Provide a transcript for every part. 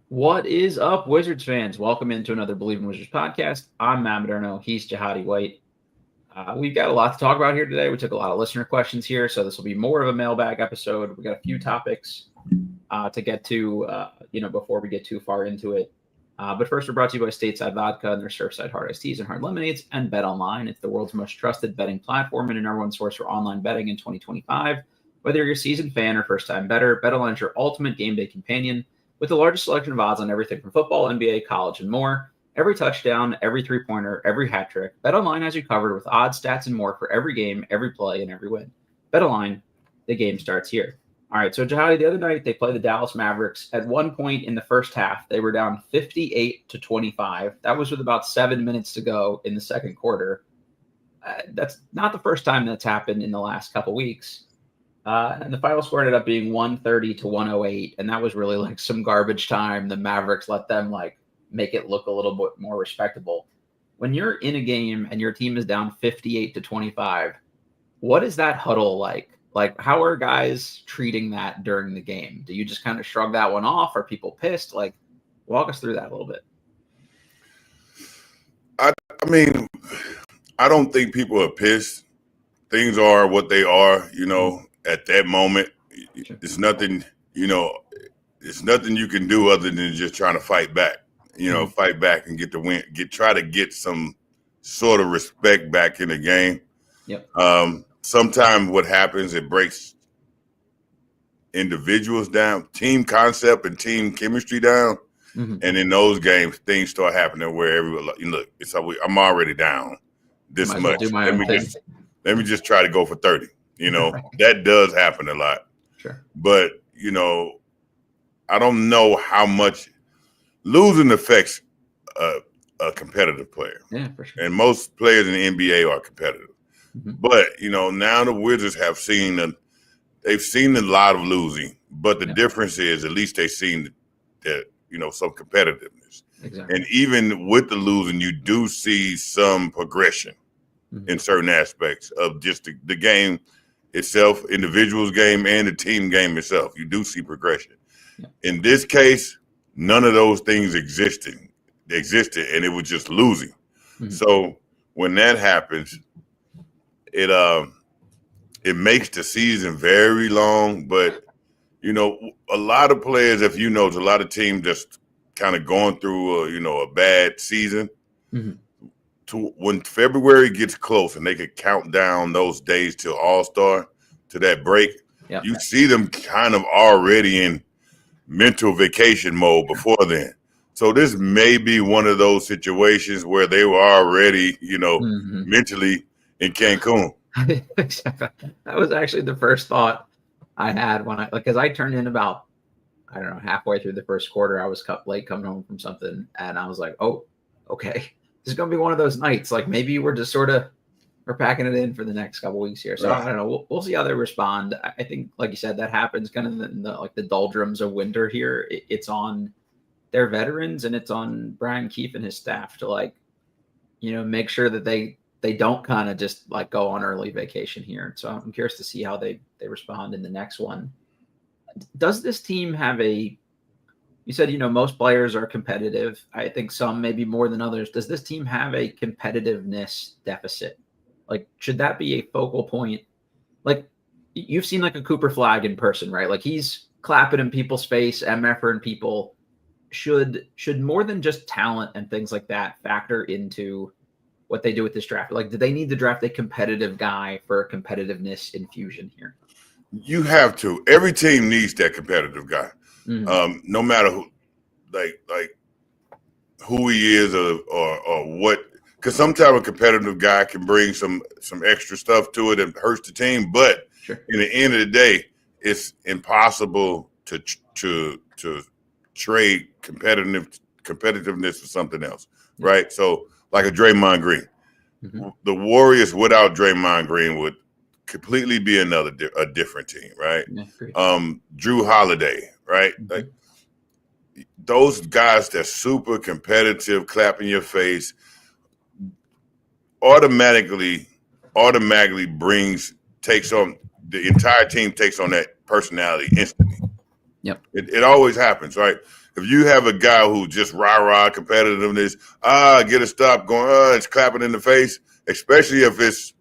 What is up, Wizards fans? Welcome into another Believe in Wizards podcast. I'm Modderno. He's Jahadi White. We've got a lot to talk about here today. We took a lot of listener questions here, so this will be more of a mailbag episode. We got a few topics to get to, before we get too far into it. But first, we're brought to you by Stateside Vodka and their Surfside Hard Iced Teas and Hard Lemonades, and BetOnline. It's the world's most trusted betting platform and a number one source for online betting in 2025. Whether you're a seasoned fan or first-time bettor, BetOnline is your ultimate game day companion. With the largest selection of odds on everything from football, NBA, college, and more, every touchdown, every three-pointer, every hat trick, BetOnline has you covered with odds, stats, and more for every game, every play, and every win. BetOnline, the game starts here. All right, so Jahadi, the other night they played the Dallas Mavericks. At one point in the first half, they were down 58-25. That was with about 7 minutes to go in the second quarter. That's not the first time that's happened in the last couple weeks. And the final score ended up being 130-108, and that was really like some garbage time. The Mavericks let them make it look a little bit more respectable. When you're in a game and your team is down 58-25, what is that huddle like? Like, how are guys treating that during the game? Do you just kind of shrug that one off? Are people pissed? Like, walk us through that a little bit. I mean, I don't think people are pissed. Things are what they are, at that moment. It's nothing, it's nothing you can do other than just trying to fight back, fight back and get the win, try to get some sort of respect back in the game. Yep. Sometimes what happens, it breaks individuals down, team concept and team chemistry down. Mm-hmm. And in those games, things start happening where everyone, look, I'm already down this much. Let me just try to go for 30. That does happen a lot. Sure. But, I don't know how much losing affects a competitive player. Yeah, for sure. And most players in the NBA are competitive. Mm-hmm. But, now the Wizards have seen a lot of losing. But the difference is at least they've seen that, some competitiveness. Exactly. And even with the losing, you do see some progression in certain aspects of just the game itself, individual's game, and the team game itself. You do see progression. Yeah. In this case, none of those things existed, and it was just losing. Mm-hmm. So when that happens, it makes the season very long. But a lot of players, if a lot of teams just kind of going through a bad season. Mm-hmm. To when February gets close and they could count down those days till All-Star, to that break, you see them kind of already in mental vacation mode before then. So this may be one of those situations where they were already, mentally in Cancun. That was actually the first thought I had because I turned in about, I don't know, halfway through the first quarter. I was late coming home from something, and I was like, oh, okay. This is going to be one of those nights. Like, maybe we're just we're packing it in for the next couple weeks here. So I don't know. We'll see how they respond. I think, like you said, that happens kind of in the doldrums of winter here. It's on their veterans and it's on Brian Keefe and his staff to make sure that they don't kind of just go on early vacation here. So I'm curious to see how they respond in the next one. Does this team have you said, most players are competitive. I think some maybe more than others. Does this team have a competitiveness deficit? Should that be a focal point? You've seen a Cooper Flagg in person, right? He's clapping in people's face, MF-ing people. Should more than just talent and things like that factor into what they do with this draft? Do they need to draft a competitive guy for a competitiveness infusion here? You have to. Every team needs that competitive guy. Mm-hmm. No matter who, who he is or what, because sometimes a competitive guy can bring some extra stuff to it and hurts the team. But in the end of the day, it's impossible to trade competitiveness for something else, right? So like a Draymond Green, the Warriors without Draymond Green would completely be a different team, right? Drew Holiday, right? Mm-hmm. Those guys that's super competitive, clap in your face, automatically takes on the entire team, takes on that personality instantly. Yep. It always happens, right? if you have a guy who just rah competitiveness, get a stop going, it's clapping in the face, especially if it's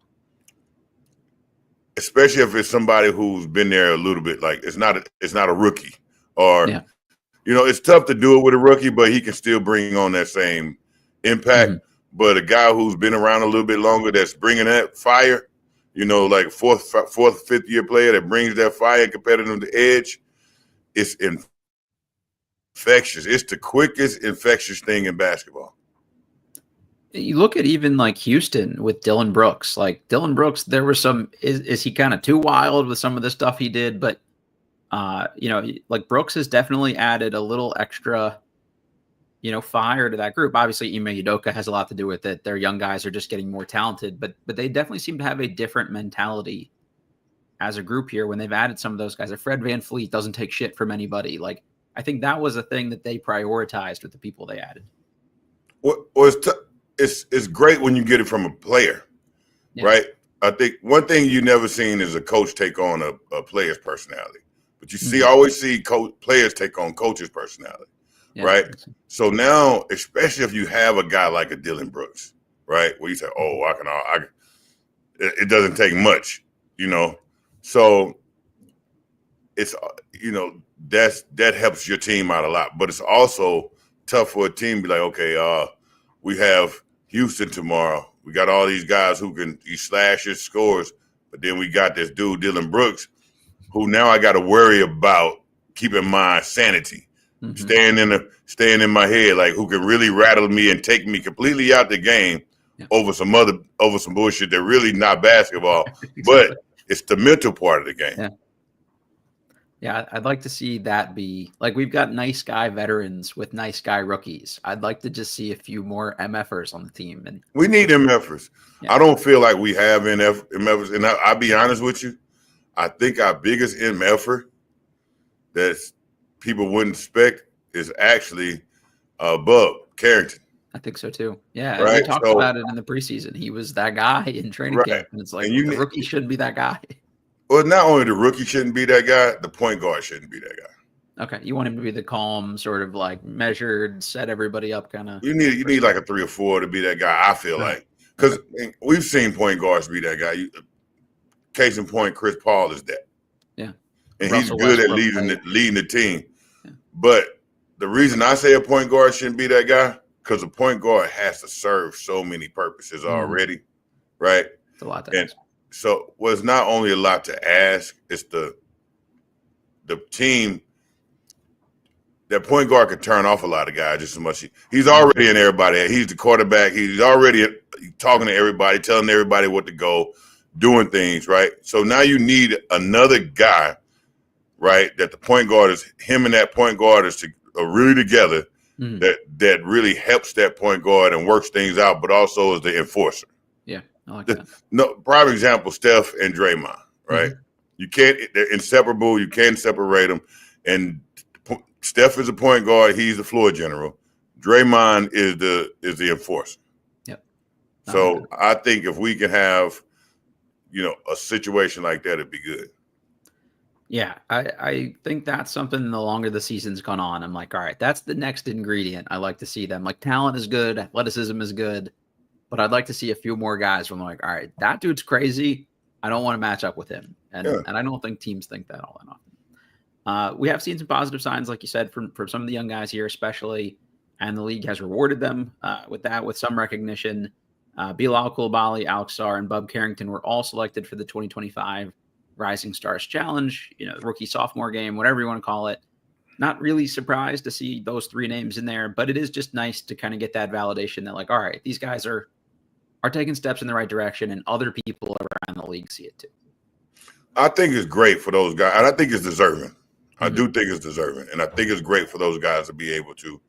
somebody who's been there a little bit. Like it's not a rookie, or it's tough to do it with a rookie, but he can still bring on that same impact. Mm-hmm. But a guy who's been around a little bit longer, that's bringing that fire, like fourth, fifth year player that brings that fire and competitive edge, it's infectious. It's the quickest infectious thing in basketball. You look at even like Houston with Dillon Brooks. Like Dillon Brooks, there was some. Is he kind of too wild with some of the stuff he did? But like Brooks has definitely added a little extra, fire to that group. Obviously, Ime Udoka has a lot to do with it. Their young guys are just getting more talented, but they definitely seem to have a different mentality as a group here when they've added some of those guys. Fred VanVleet doesn't take shit from anybody. Like I think that was a thing that they prioritized with the people they added. Well, it's great when you get it from a player, right? I think one thing you never seen is a coach take on a player's personality, but you always see players take on coach's personality. Right. So now, especially if you have a guy like a Dillon Brooks, right, where you say, it doesn't take much, So it's, that helps your team out a lot. But it's also tough for a team to be like, okay, we have Houston tomorrow. We got all these guys who can slashes, scores, but then we got this dude, Dillon Brooks, who now I got to worry about keeping my sanity. Mm-hmm. Staying in my head, like who can really rattle me and take me completely out the game over some bullshit that really not basketball, exactly. But it's the mental part of the game. Yeah, I'd like to see that be like we've got nice guy veterans with nice guy rookies. I'd like to just see a few more MFers on the team, and we need MFers. I don't feel like we have MFers, and I'll be honest with you. I think our biggest MFer that's people wouldn't expect is actually Bub Carrington. I think so too. Yeah, right? We talked about it in the preseason. He was that guy in training camp, and it's like the rookie shouldn't be that guy. Well, not only the rookie shouldn't be that guy, the point guard shouldn't be that guy. Okay, you want him to be the calm, sort of like measured, set everybody up kind of. You need like a 3 or 4 to be that guy. I feel like because we've seen point guards be that guy. Case in point, Chris Paul is that. Yeah, and Russell he's good at leading the team. Yeah. But the reason I say a point guard shouldn't be that guy because a point guard has to serve so many purposes already, right? It's a lot to ask. So it's not only a lot to ask, it's the team. That point guard can turn off a lot of guys just as much. He's already in everybody. He's the quarterback. He's already talking to everybody, telling everybody what to go, doing things, right? So now you need another guy, right, that the point guard is him and that point guard is really together that really helps that point guard and works things out, but also is the enforcer. Yeah, I like that. No, prime example, Steph and Draymond, right? You can't, they're inseparable. You can't separate them. And Steph is a point guard. He's the floor general. Draymond is the enforcer. Yep. So I think if we can have, a situation like that, it'd be good. Yeah, I think that's something the longer the season's gone on, I'm like, all right, that's the next ingredient. I like to see them. Like talent is good, athleticism is good, but I'd like to see a few more guys where I'm like, all right, that dude's crazy. I don't want to match up with him. And I don't think teams think that all that often. We have seen some positive signs, like you said, from some of the young guys here, especially, and the league has rewarded them with some recognition. Bilal Coulibaly, Alex Sarr, and Bub Carrington were all selected for the 2025 Rising Stars Challenge, rookie sophomore game, whatever you want to call it. Not really surprised to see those 3 names in there, but it is just nice to kind of get that validation that, like, all right, these guys are taking steps in the right direction, and other people around the league see it too. I think it's great for those guys, and I think it's deserving. I do think it's deserving, and I think it's great for those guys to be able to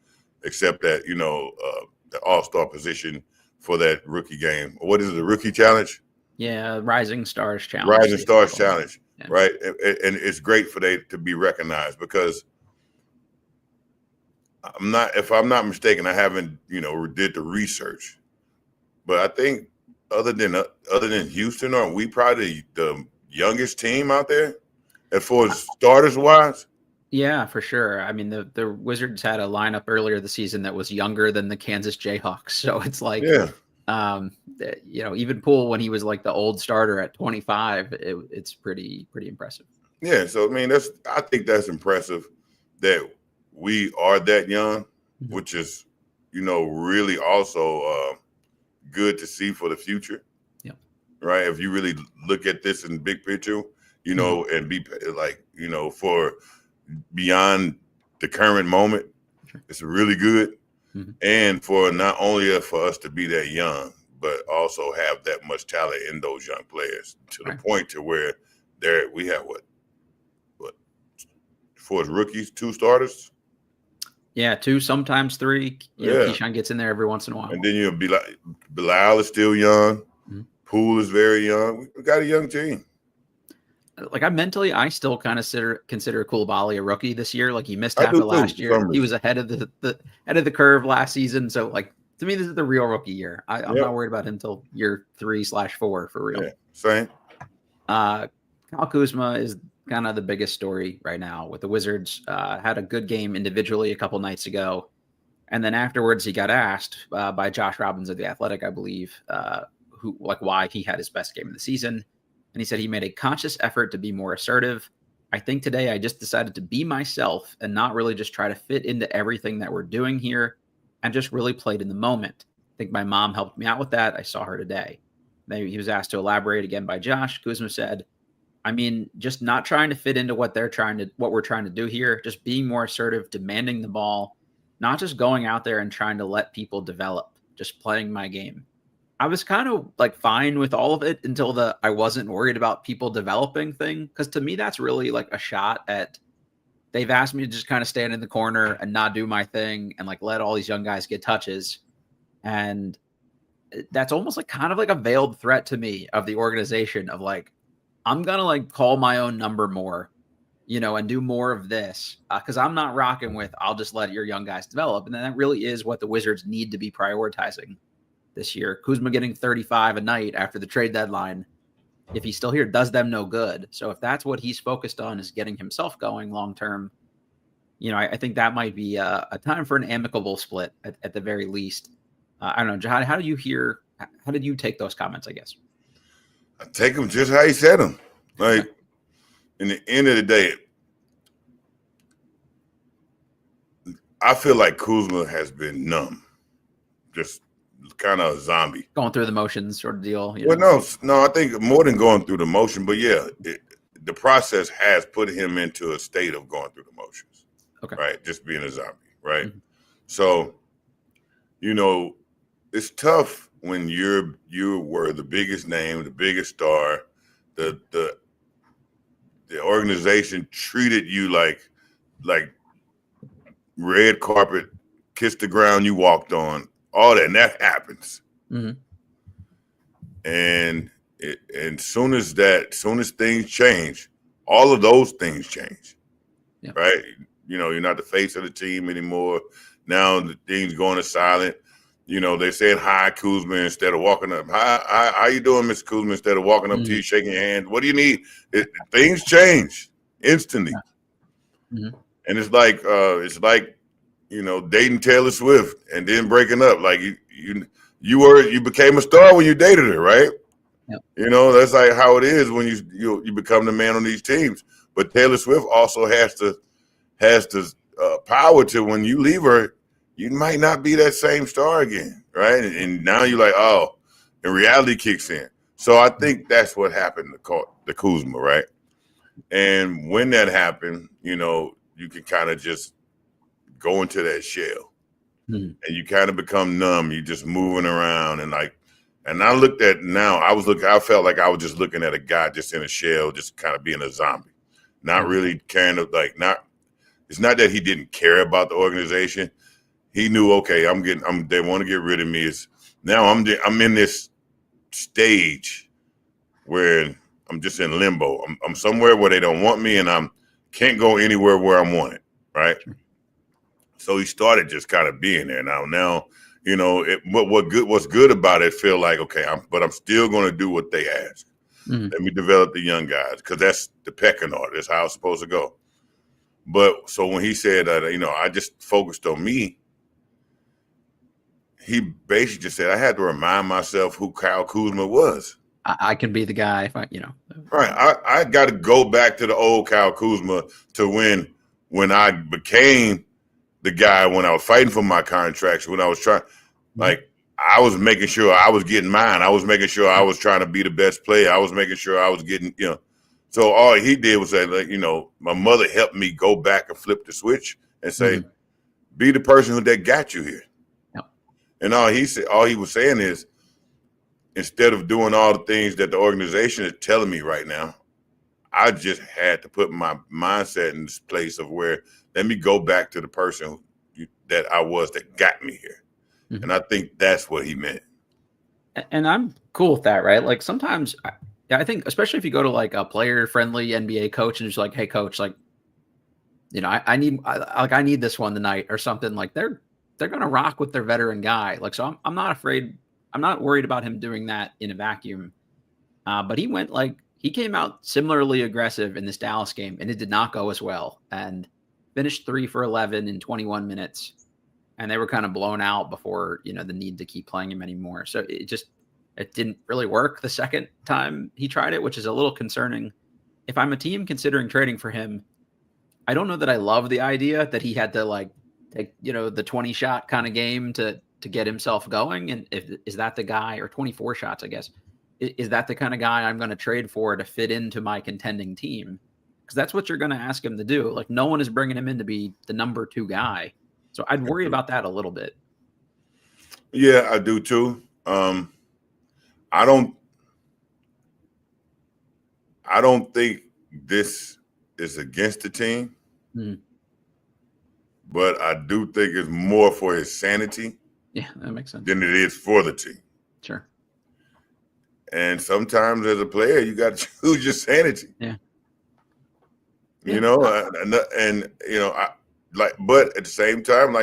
accept that, the all-star position for that rookie game. What is it, the rookie challenge? Yeah, Rising Stars Challenge. Rising Stars Challenge, right? And it's great for they to be recognized because if I'm not mistaken, I haven't, did the research, but I think other than Houston, aren't we probably the youngest team out there as far as starters wise? Yeah, for sure. I mean, the Wizards had a lineup earlier this season that was younger than the Kansas Jayhawks. So it's like, Yeah. Even Poole, when he was like the old starter at 25, it's pretty impressive. Yeah. So, I mean, I think that's impressive that we are that young, which is, really also good to see for the future. Yeah. Right. If you really look at this in big picture, and be like, for beyond the current moment, it's really good. And for not only for us to be that young, but also have that much talent in those young players to the point to where we have what for as rookies, 2 starters. Yeah, 2, sometimes 3. Keyshawn gets in there every once in a while. And then you'll be like, Bilal is still young. Poole is very young. We got a young team. Like I still kind of consider Koulibaly a rookie this year. Like he missed half of last year. He was ahead of the curve last season. So like to me, this is the real rookie year. I'm not worried about him till year 3/4 for real. Yeah, same. Kyle Kuzma is kind of the biggest story right now with the Wizards. Had a good game individually a couple nights ago, and then afterwards he got asked by Josh Robbins of The Athletic, I believe, why he had his best game of the season. And he said he made a conscious effort to be more assertive. I think today I just decided to be myself and not really just try to fit into everything that we're doing here, and just really played in the moment. I think my mom helped me out with that. I saw her today. Then he was asked to elaborate again by Josh. Kuzma said, I mean, just not trying to fit into what we're trying to do here, just being more assertive, demanding the ball, not just going out there and trying to let people develop, just playing my game. I was kind of like fine with all of it until I wasn't worried about people developing thing. Because to me, that's really like a shot at, they've asked me to just kind of stand in the corner and not do my thing and like let all these young guys get touches. And that's almost like kind of like a veiled threat to me of the organization of like, I'm going to like call my own number more, and do more of this because I'm not rocking with, I'll just let your young guys develop. And then that really is what the Wizards need to be prioritizing this year. Kuzma getting 35 a night after the trade deadline, if he's still here, does them no good. So if that's what he's focused on, is getting himself going long term, I think that might be a time for an amicable split at the very least. I don't know, Jahadi, how did you take those comments, I guess? I take them just how he said them. Like, in the end of the day, I feel like Kuzma has been numb, just kind of a zombie. Going through the motions sort of deal. Well, no, I think more than going through the motion, but yeah, the process has put him into a state of going through the motions. Okay. Right? Just being a zombie, right? So, it's tough when you were the biggest name, the biggest star, the organization treated you like red carpet, kissed the ground you walked on, all that, and that happens. And soon as things change, all of those things change, right? You're not the face of the team anymore. Now the thing's going to silent. They're saying hi, Kuzma, instead of walking up. Hi, how you doing, Mr. Kuzma? Instead of walking up to you, shaking your hand. What do you need? Things change instantly, and it's like dating Taylor Swift and then breaking up. Like you became a star when you dated her, right? Yep. That's like how it is when you become the man on these teams. But Taylor Swift also has the power to, when you leave her, you might not be that same star again, right? And now you're like, oh, and reality kicks in. So I think that's what happened to Kuzma, right? And when that happened, you can kind of just go into that shell, and you kind of become numb. You're just moving around, and I looked at now. I felt like I was just looking at a guy just in a shell, just kind of being a zombie, not really caring. It's not that he didn't care about the organization. He knew, okay, they want to get rid of me. Now I'm in this stage where I'm just in limbo. I'm somewhere where they don't want me, and I can't go anywhere where I'm wanted, right? So he started just kind of being there. Now, what's good about it? Feel like, okay, but I'm still going to do what they ask. Let me develop the young guys, because that's the pecking order. That's how it's supposed to go. But so when he said that, I just focused on me, he basically just said I had to remind myself who Kyle Kuzma was. I can be the guy if I. Right. I got to go back to the old Kyle Kuzma to when I became the guy, when I was fighting for my contracts, when I was trying, like, I was making sure I was getting mine. I was making sure I was trying to be the best player. I was making sure I was getting, So all he did was say, like, my mother helped me go back and flip the switch and say, be the person that got you here. Yep. And all he was saying is, instead of doing all the things that the organization is telling me right now, I just had to put my mindset in this place of where, let me go back to the person that I was that got me here. Mm-hmm. And I think that's what he meant. And I'm cool with that, right? Like sometimes I think, especially if you go to like a player-friendly NBA coach and just like, hey, coach, like, I need this one tonight or something. Like they're gonna rock with their veteran guy. Like, so I'm not afraid. I'm not worried about him doing that in a vacuum. But he came out similarly aggressive in this Dallas game, and it did not go as well. And finished 3 for 11 in 21 minutes. And they were kind of blown out before, the need to keep playing him anymore. So it didn't really work the second time he tried it, which is a little concerning. If I'm a team considering trading for him, I don't know that I love the idea that he had to take, the 20 shot kind of game to get himself going. And is that the guy, or 24 shots, I guess, is that the kind of guy I'm going to trade for to fit into my contending team? Because that's what you're going to ask him to do. Like, no one is bringing him in to be the number 2 guy. So I'd worry about that a little bit. Yeah, I do too. I don't think this is against the team, but I do think it's more for his sanity. Yeah, that makes sense. Than it is for the team. Sure. And sometimes as a player, you got to choose your sanity. Yeah. But at the same time,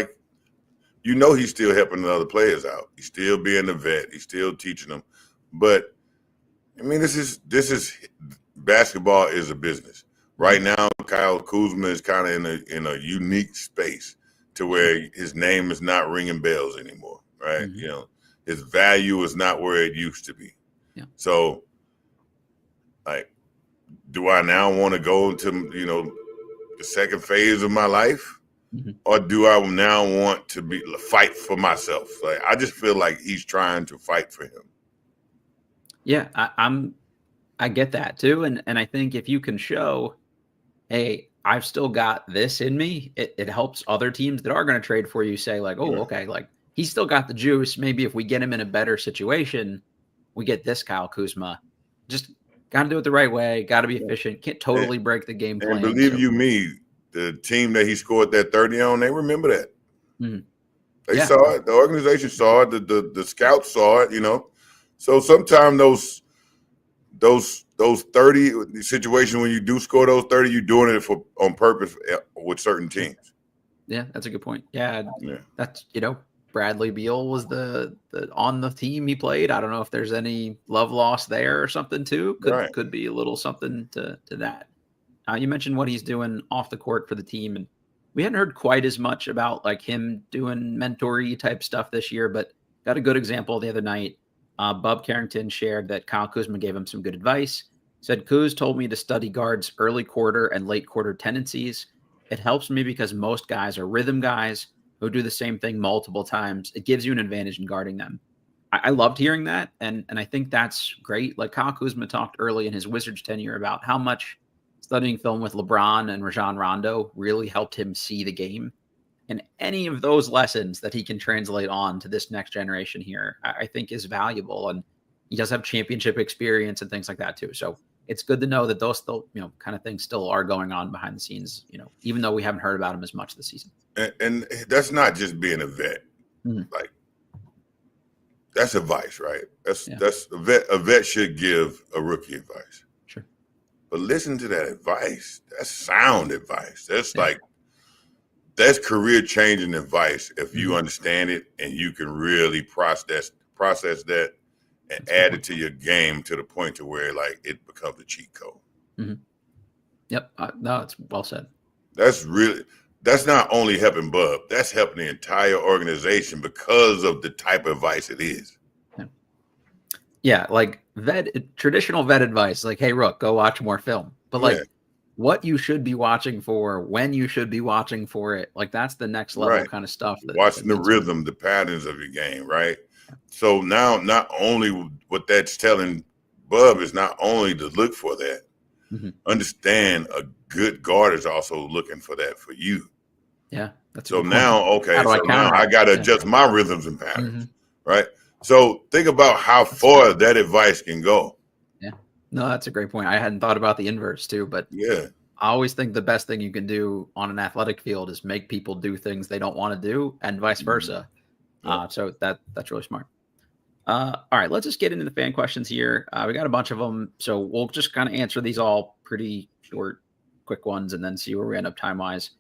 he's still helping the other players out. He's still being a vet. He's still teaching them. But I mean, this is basketball is a business. Right now, Kyle Kuzma is kind of in a unique space to where his name is not ringing bells anymore, right? Mm-hmm. His value is not where it used to be. Yeah. So, do I now want to go into, the second phase of my life? Mm-hmm. Or do I now want to fight for myself? I just feel like he's trying to fight for him. Yeah, I get that too. And I think if you can show, hey, I've still got this in me, it helps other teams that are going to trade for you say okay, he's still got the juice. Maybe if we get him in a better situation, we get this Kyle Kuzma. Just got to do it the right way. Got to be efficient. Can't totally break the game plan. And believe you me, the team that he scored that 30 on, they remember that. Mm-hmm. They saw it. The organization saw it. The scouts saw it. So sometimes those 30 situations when you do score those 30, you're doing it on purpose with certain teams. Yeah, that's a good point. Yeah. That's Bradley Beal was the on the team he played. I don't know if there's any love lost there or something too. Could be a little something to that. You mentioned what he's doing off the court for the team, and we hadn't heard quite as much about him doing mentor-y type stuff this year, but got a good example the other night. Bub Carrington shared that Kyle Kuzma gave him some good advice. Said, Kuz told me to study guards' early quarter and late quarter tendencies. It helps me because most guys are rhythm guys who do the same thing multiple times. It gives you an advantage in guarding them. I loved hearing that, and I think that's great. Kyle Kuzma talked early in his Wizards tenure about how much studying film with LeBron and Rajon Rondo really helped him see the game. And any of those lessons that he can translate on to this next generation here, I think is valuable. And he does have championship experience and things like that too. So it's good to know that those still, kind of things still are going on behind the scenes, even though we haven't heard about him as much this season. And that's not just being a vet. Mm-hmm. That's advice, right? That's a vet should give a rookie advice. Sure. But listen to that advice. That's sound advice. That's that's career changing advice if you understand it and you can really process that and add it to your game to the point to where it becomes a cheat code. Mm-hmm. Yep. No, it's well said. That's not only helping Bub, that's helping the entire organization because of the type of advice it is. Yeah, like traditional vet advice, like, hey, Rook, go watch more film. But like what you should be watching for, when you should be watching for it, like that's the next level kind of stuff. Watching the rhythm, the patterns of your game, right? So now not only what that's telling Bub is not only to look for that, understand a good guard is also looking for that for you. Yeah. That's so now, okay, so now I got to adjust my rhythms and patterns, right? So think about how far that advice can go. Yeah. No, that's a great point. I hadn't thought about the inverse too, but yeah, I always think the best thing you can do on an athletic field is make people do things they don't want to do and vice versa. So that's really smart. All right, let's just get into the fan questions here. We got a bunch of them, so we'll just kind of answer these all pretty short, quick ones, and then see where we end up time-wise.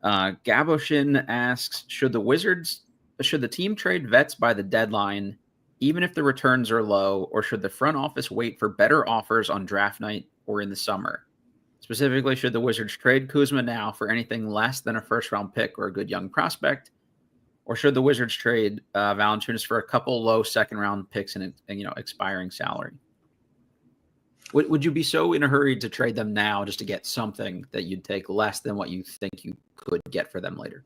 Gaboshin asks, should the team trade vets by the deadline, even if the returns are low, or should the front office wait for better offers on draft night or in the summer? Specifically, should the Wizards trade Kuzma now for anything less than a first-round pick or a good young prospect? Or should the Wizards trade Valanciunas for a couple low second-round picks and expiring salary? Would you be so in a hurry to trade them now just to get something that you'd take less than what you think you could get for them later?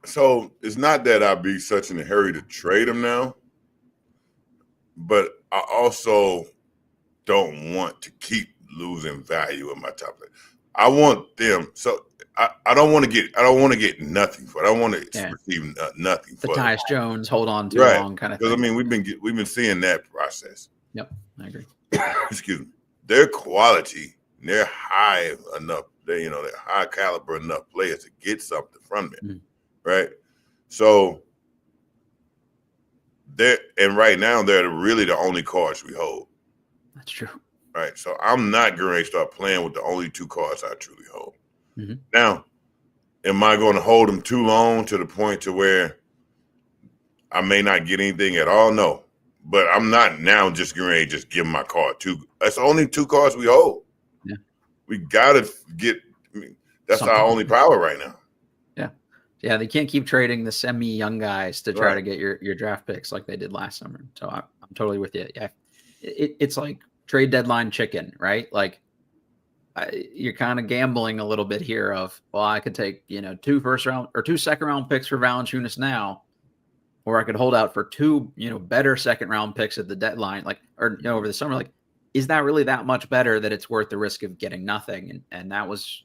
So it's not that I'd be such in a hurry to trade them now, but I also don't want to keep losing value in my top player. I want them. So I don't want to get nothing for it. I don't want to receive nothing for the Tyus Jones hold on too long kind of thing. Because I mean we've been seeing that process. Yep, I agree. Excuse me. Their quality, they're high enough. They're high caliber enough players to get something from them, right? So right now they're really the only cards we hold. That's true. Right. So I'm not going to start playing with the only two cards I truly hold. Now, am I going to hold them too long to the point to where I may not get anything at all? No. But I'm not now just going to just give my card two. That's only two cards we hold. Yeah. We got to get that's our only power right now. Yeah. Yeah, they can't keep trading the semi-young guys to try to get your draft picks like they did last summer. So I'm totally with you. Yeah. It's like trade deadline chicken, right? Like you're kind of gambling a little bit here of, well, I could take, 2 first-round or 2 second-round picks for Valanciunas now, or I could hold out for 2, better second-round picks at the deadline, over the summer. Like, is that really that much better that it's worth the risk of getting nothing? And that was,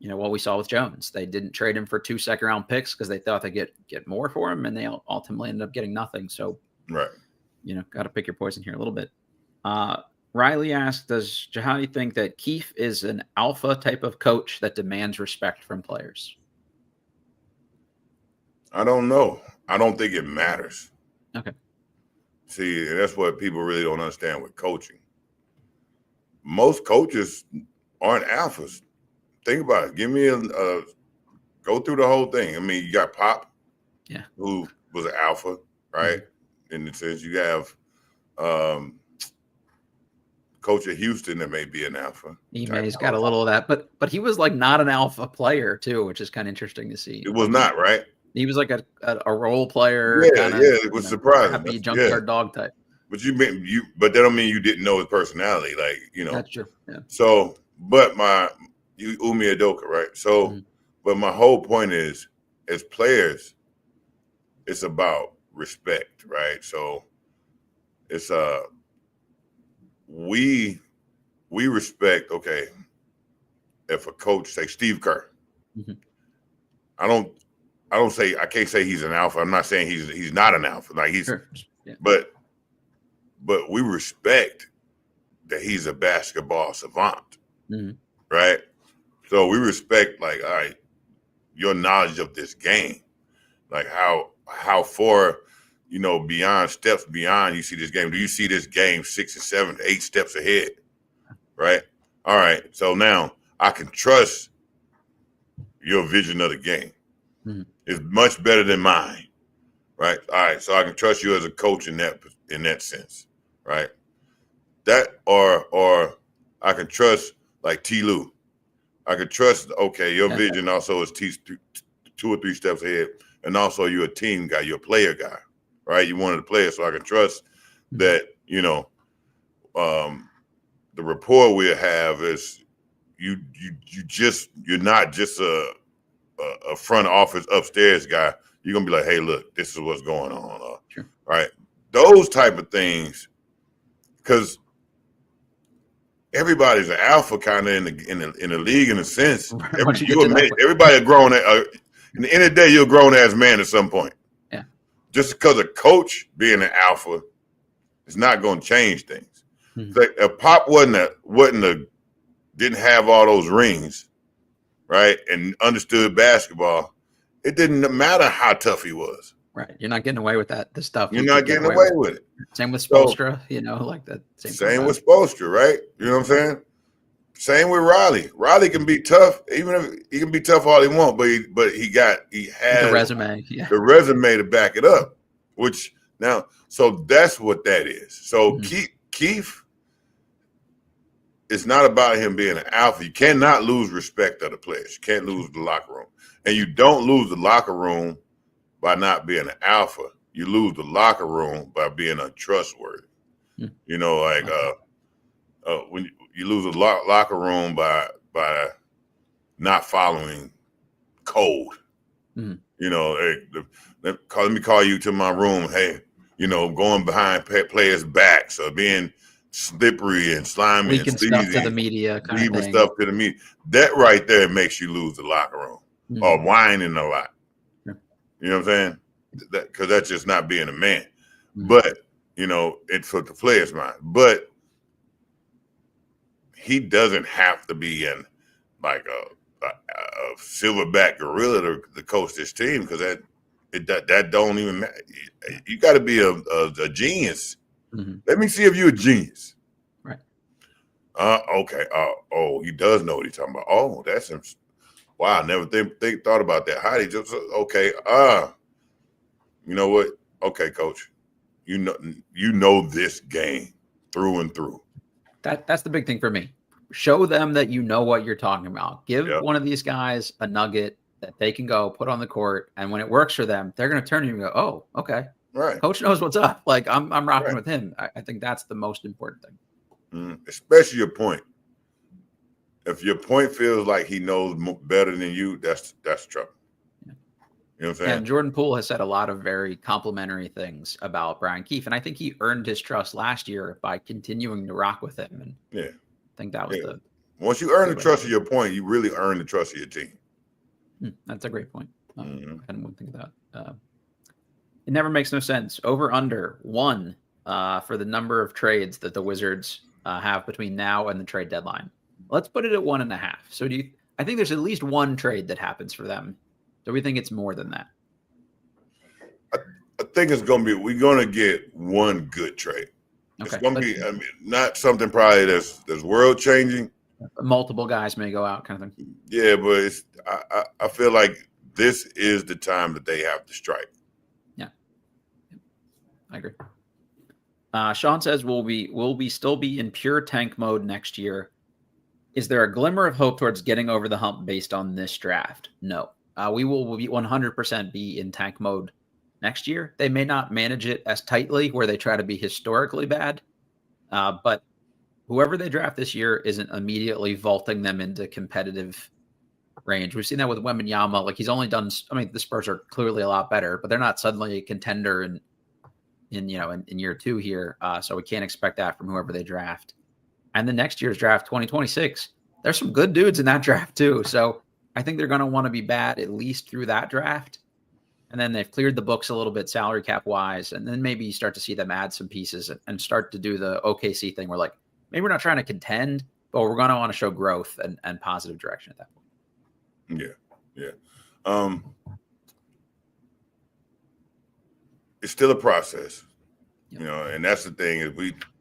what we saw with Jones. They didn't trade him for 2 second-round picks because they thought they'd get more for him, and they ultimately ended up getting nothing. So, got to pick your poison here a little bit. Riley asked, does Jahadi think that Keefe is an alpha type of coach that demands respect from players? I don't know. I don't think it matters. Okay. See, that's what people really don't understand with coaching. Most coaches aren't alphas. Think about it. Give me go through the whole thing. I mean, you got Pop, who was an alpha, right? In the sense you have coach at Houston that may be an alpha. He's got a little of that, but he was like not an alpha player too, which is kind of interesting to see. It was not, right? He was like a role player. It was surprising. Happy junkyard dog type. But but that don't mean you didn't know his personality, That's true. Yeah. So, but you Umi Adoka, right? So, but my whole point is, as players, it's about respect, right? So, it's we respect. Okay, if a coach, say Steve Kerr, I can't say he's an alpha. I'm not saying he's not an alpha. Like but we respect that he's a basketball savant, right? So we respect, all right, your knowledge of this game, like how far, steps beyond you see this game. Do you see this game 6 or 7, 8 steps ahead, right? All right, so now I can trust your vision of the game. It's much better than mine, right? All right, so I can trust you as a coach in that sense, right? That or I can trust like T. Lue. I could trust, okay, your vision also is 2 or 3 steps ahead. And also you're a team guy, you're a player guy, right? You're one of the players. So I can trust that, the rapport we'll have is you're not just a front office upstairs guy. You're going to be like, hey, look, this is what's going on. Sure. Right? Those type of things, because everybody's an alpha kind of in the league in a sense. Everybody a grown. In the end of the day, you're a grown ass man at some point. Yeah. Just because a coach being an alpha is not going to change things. Mm-hmm. Like if Pop didn't have all those rings, right, and understood basketball, it didn't matter how tough he was. Right. You're not getting away with that. The stuff. You're not getting away with it. Same with Spoelstra, like that. Same with Spoelstra, right? You know what I'm saying? Same with Riley. Riley can be tough, even if he can be tough all he wants, but he has the resume. Yeah. The resume to back it up. So that's what that is. So Keefe, it's not about him being an alpha. You cannot lose respect of the players. You can't lose the locker room. And you don't lose the locker room by not being an alpha. You lose the locker room by being untrustworthy. When you lose a locker room by not following code. Let me call you to my room. Hey, going behind players' backs or being slippery and slimy leaking and sleazy, stuff to the media, stuff to the media. That right there makes you lose the locker room or whining a lot. Sure. You know what I'm saying? Because that's just not being a man. But it's for the players' mind. But he doesn't have to be in like a silverback gorilla to coach this team, because that don't even matter. You got to be a genius. Let me see if you're a genius. Right. Okay. He does know what he's talking about. Oh, that's him. Wow, I never thought about that. How did just okay? You know what? Okay, coach. You know this game through and through. That's the big thing for me. Show them that you know what you're talking about. Give one of these guys a nugget that they can go put on the court, and when it works for them, they're going to turn to you and go, "Oh, okay, right. Coach knows what's up. Like I'm rocking with him." I think that's the most important thing. Especially your point. If your point feels like he knows better than you, that's trouble. Yeah. You know what I'm saying? And Jordan Poole has said a lot of very complimentary things about Brian Keefe, and I think he earned his trust last year by continuing to rock with him. And I think that was the. Once you earn the trust of your point, you really earn the trust of your team. That's a great point. I didn't think of that. It never makes no sense. Over under 1 for the number of trades that the Wizards have between now and the trade deadline. Let's put it at 1.5. So I think there's at least one trade that happens for them. Do we think it's more than that? I think we're going to get one good trade. Okay. It's going to be, not something probably that's world changing. Multiple guys may go out, kind of thing. Yeah, but I feel like this is the time that they have to strike. Yeah, I agree. Sean says, will we still be in pure tank mode next year? Is there a glimmer of hope towards getting over the hump based on this draft? No. We will be 100% be in tank mode next year. They may not manage it as tightly where they try to be historically bad, but whoever they draft this year isn't immediately vaulting them into competitive range. We've seen that with Wembanyama. Like he's only done. The Spurs are clearly a lot better, but they're not suddenly a contender in year 2 here. So we can't expect that from whoever they draft. And the next year's draft, 2026, there's some good dudes in that draft too. So I think they're going to want to be bad at least through that draft. And then they've cleared the books a little bit salary cap wise. And then maybe you start to see them add some pieces and start to do the OKC thing where like, maybe we're not trying to contend, but we're going to want to show growth and positive direction at that point. Yeah. It's still a process. And that's the thing is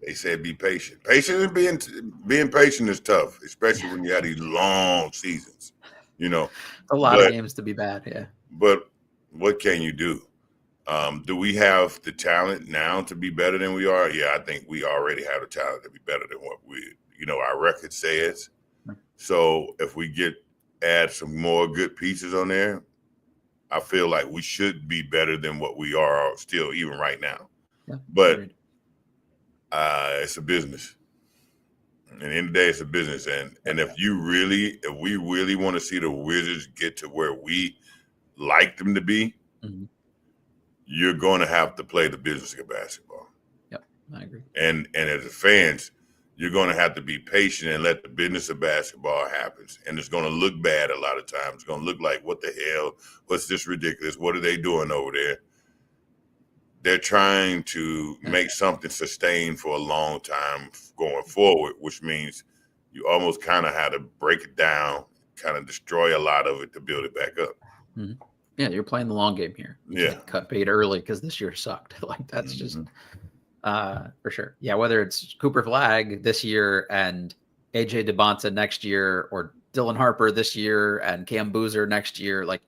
they said be patient. Patient and being patient is tough, especially when you have these long seasons. A lot of games to be bad, yeah. But what can you do? Do we have the talent now to be better than we are? Yeah, I think we already have the talent to be better than what our record says. So if we add some more good pieces on there, I feel like we should be better than what we are still even right now. Yeah, but it's a business. At the end of the day, it's a business. And if we really want to see the Wizards get to where we like them to be, you're going to have to play the business of basketball. Yep, I agree. And as fans, you're going to have to be patient and let the business of basketball happen. And it's going to look bad a lot of times. It's going to look like, what the hell? What's this ridiculous? What are they doing over there? They're trying to make something sustain for a long time going forward, which means you almost kind of had to break it down, kind of destroy a lot of it to build it back up. Mm-hmm. Yeah, you're playing the long game here. You can't cut bait early because this year sucked. Like, that's just for sure. Yeah, whether it's Cooper Flagg this year and AJ DeBonta next year, or Dylan Harper this year and Cam Boozer next year, like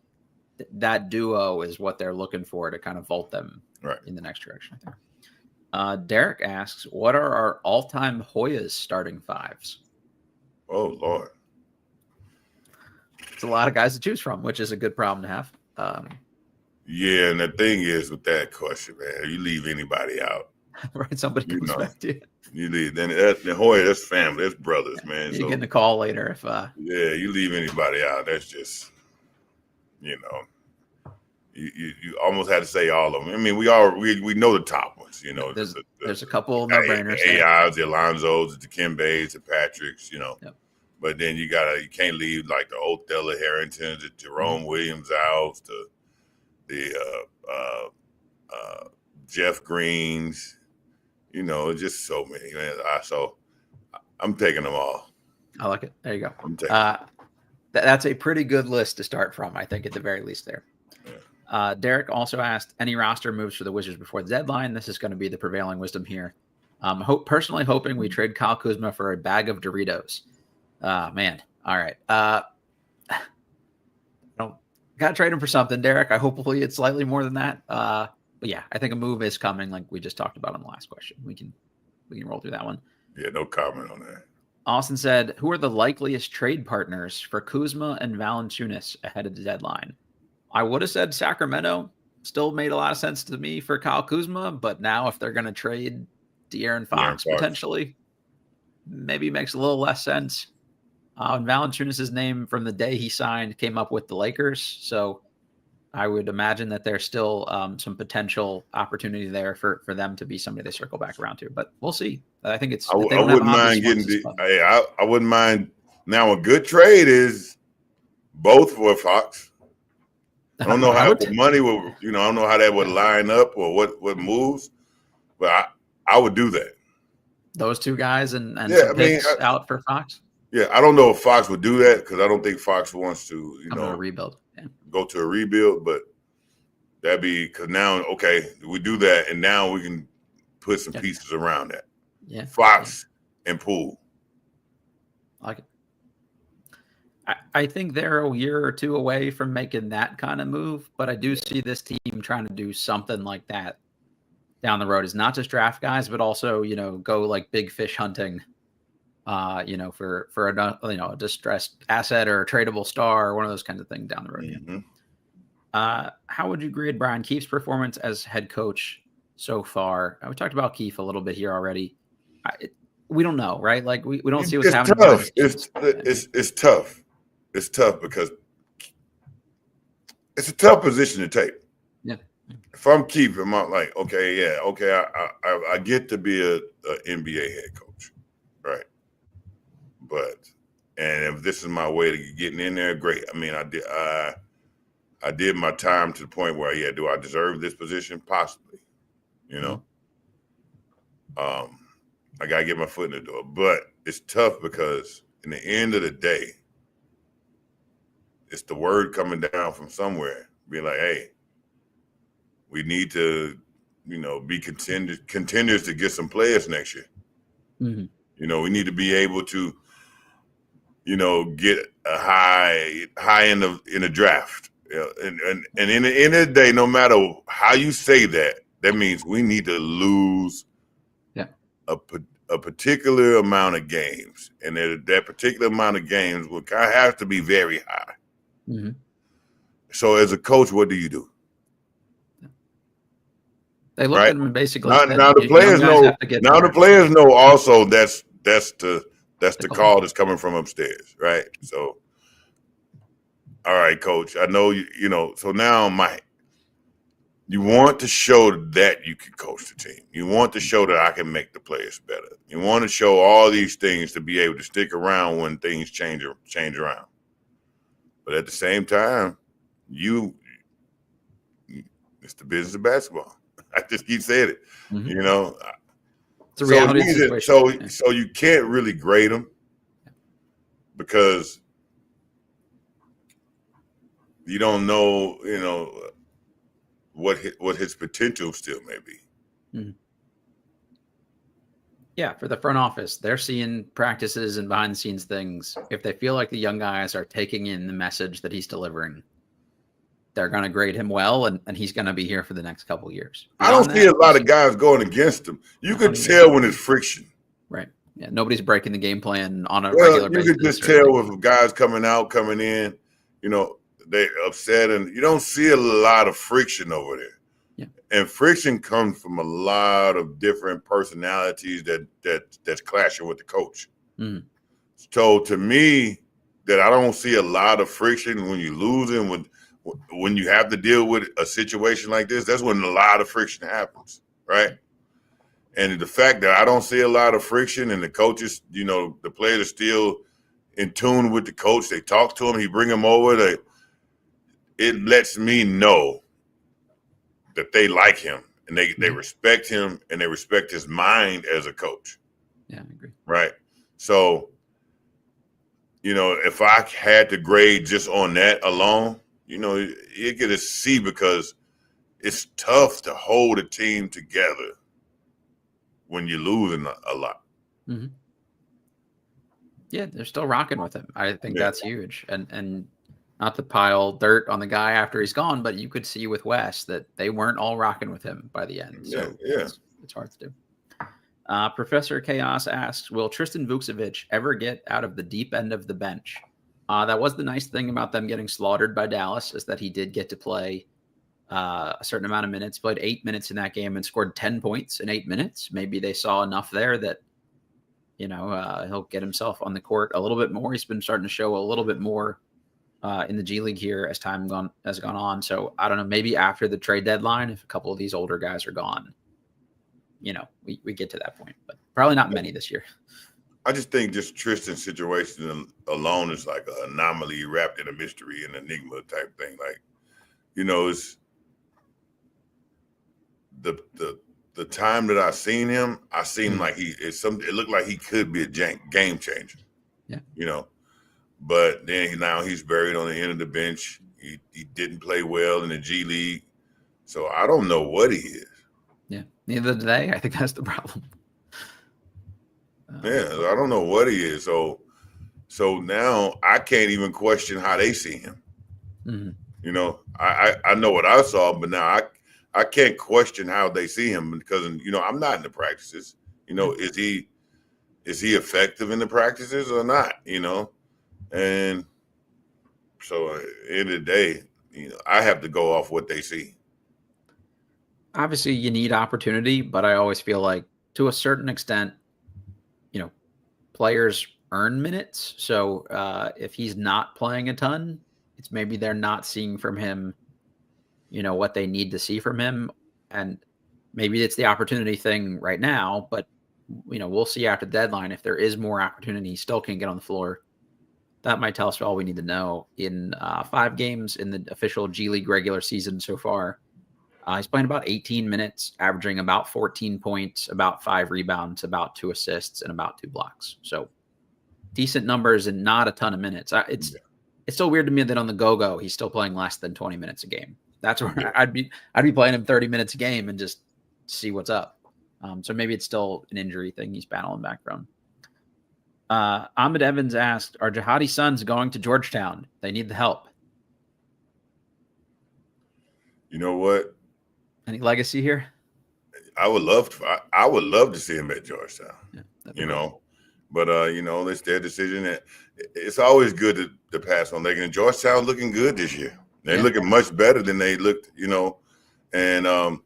that duo is what they're looking for to kind of vault them in the next direction, I think. Derek asks, what are our all-time Hoyas starting fives? Oh, Lord. It's a lot of guys to choose from, which is a good problem to have. Yeah, and the thing is with that question, man, you leave anybody out. Right, somebody comes back to you. You leave. Then the Hoya, that's family, that's brothers, man. You're getting a call later if yeah, you leave anybody out. That's just, you almost had to say all of them. I mean, we know the top ones. There's a couple no-brainers. The AIs, the Alonzos, the Kimbays, the Patricks. But then you can't leave like the Othello Harringtons, the Jerome Williams outs, the Jeff Greens. Just so many, man. So I'm taking them all. I like it. There you go. That's a pretty good list to start from, I think, at the very least there. Yeah. Derek also asked, any roster moves for the Wizards before the deadline? This is going to be the prevailing wisdom here. Personally hoping we trade Kyle Kuzma for a bag of Doritos. Man. All right. Got to trade him for something, Derek. Hopefully it's slightly more than that. But yeah, I think a move is coming, like we just talked about on the last question. We can roll through that one. Yeah, no comment on that. Austin said, who are the likeliest trade partners for Kuzma and Valanciunas ahead of the deadline? I would have said Sacramento. Still made a lot of sense to me for Kyle Kuzma, but now if they're going to trade De'Aaron Fox potentially, maybe makes a little less sense. Valanciunas' name from the day he signed came up with the Lakers, so I would imagine that there's still some potential opportunity there for them to be somebody they circle back around to. But we'll see. I think it's. I wouldn't mind I wouldn't mind. Now, a good trade is both for Fox. I don't know how the money will. I don't know how that would line up or what moves, but I would do that. Those two guys and some picks out for Fox. Yeah, I don't know if Fox would do that because I don't think Fox wants to. Rebuild. Yeah. Go to a rebuild, but that'd be because now, we do that, and now we can put some pieces around that. Yeah, Fox and Poole. I like it. I think they're a year or two away from making that kind of move, but I do see this team trying to do something like that down the road. Is not just draft guys, but also go like big fish hunting. For a distressed asset or a tradable star or one of those kinds of things down the road. Mm-hmm. How would you grade Brian Keefe's performance as head coach so far? We talked about Keefe a little bit here already. We don't know, right? Like we don't see what's happening. Tough. It's tough. It's tough because it's a tough position to take. Yeah. If I'm Keefe, I'm like, I get to be a NBA head coach, right? And if this is my way to getting in there, great. I mean, I did my time to the point where, do I deserve this position? Possibly, I got to get my foot in the door. But it's tough because in the end of the day, it's the word coming down from somewhere, being like, hey, we need to, be contenders to get some players next year. Mm-hmm. We need to be able to, get a high in the draft. And in the end of the day, no matter how you say that, that means we need to lose a particular amount of games, and that particular amount of games will kind of have to be very high. Mm-hmm. So as a coach, what do you do? They looked right? at him and basically now, said, now the players know. Now the players know also that's the call that's coming from upstairs, right? So, all right, coach, I know you know. So now you want to show that you can coach the team. You want to show that I can make the players better. You want to show all these things to be able to stick around when things change around. But at the same time, it's the business of basketball. I just keep saying it. Mm-hmm. You know, it's a reality situation. So you can't really grade them because you don't know, you know, what his potential still may be. Mm-hmm. Yeah, for the front office, they're seeing practices and behind the scenes things. If they feel like the young guys are taking in the message that he's delivering, they're going to grade him well, and he's going to be here for the next couple of years. I don't see a lot of guys going against him. You could tell when it's friction. Right. Yeah. Nobody's breaking the game plan on a regular basis. You could just tell with guys coming in, you know, they're upset, and you don't see a lot of friction over there. Yeah. And friction comes from a lot of different personalities that's clashing with the coach. Mm-hmm. So to me, that I don't see a lot of friction when you're losing, when you have to deal with a situation like this. That's when a lot of friction happens, right? And the fact that I don't see a lot of friction, and the coaches, you know, the players are still in tune with the coach. They talk to him. He bring him over. It lets me know that they like him, and they respect him, and they respect his mind as a coach. Yeah, I agree. Right. So, you know, if I had to grade just on that alone, you know, you get a C, because it's tough to hold a team together when you're losing a lot. Mm-hmm. Yeah, they're still rocking with him. I think that's huge. And not to pile dirt on the guy after he's gone, but you could see with Wes that they weren't all rocking with him by the end. So it's hard to do. Professor Chaos asks, will Tristan Vukcevic ever get out of the deep end of the bench? That was the nice thing about them getting slaughtered by Dallas, is that he did get to play a certain amount of minutes, played 8 minutes in that game and scored 10 points in 8 minutes. Maybe they saw enough there that, you know, he'll get himself on the court a little bit more. He's been starting to show a little bit more in the G League here as time has gone on. So I don't know, maybe after the trade deadline, if a couple of these older guys are gone, you know, we get to that point, but probably not many this year. I just think just Tristan's situation alone is like an anomaly wrapped in a mystery and enigma type thing. Like, you know, it's the time that I seen him, I seen like it looked like he could be a game changer. Yeah. You know, but then now he's buried on the end of the bench. He didn't play well in the G League, so I don't know what he is. Yeah, neither do they. I think that's the problem. I don't know what he is. So now I can't even question how they see him. Mm-hmm. You know, I know what I saw, but now I can't question how they see him, because, you know, I'm not in the practices. You know, is he effective in the practices or not? You know, and so at the end of the day, you know, I have to go off what they see. Obviously, you need opportunity, but I always feel like to a certain extent, you know, players earn minutes. So if he's not playing a ton, it's maybe they're not seeing from him, you know, what they need to see from him. And maybe it's the opportunity thing right now, but, you know, we'll see after the deadline. If there is more opportunity, he still can't get on the floor. That might tell us all we need to know. In 5 games in the official G League regular season so far, he's playing about 18 minutes, averaging about 14 points, about 5 rebounds, about 2 assists, and about 2 blocks. So decent numbers and not a ton of minutes. It's still weird to me that on the go-go, he's still playing less than 20 minutes a game. That's where I'd be playing him 30 minutes a game and just see what's up. So maybe it's still an injury thing he's battling back from. Ahmed Evans asked, are Jahadi sons going to Georgetown? They need the help. You know what? Any legacy here? I would love to see him at Georgetown. Yeah. But it's their decision. It's always good to pass on Lincoln. And Georgetown looking good this year. They're looking much better than they looked, and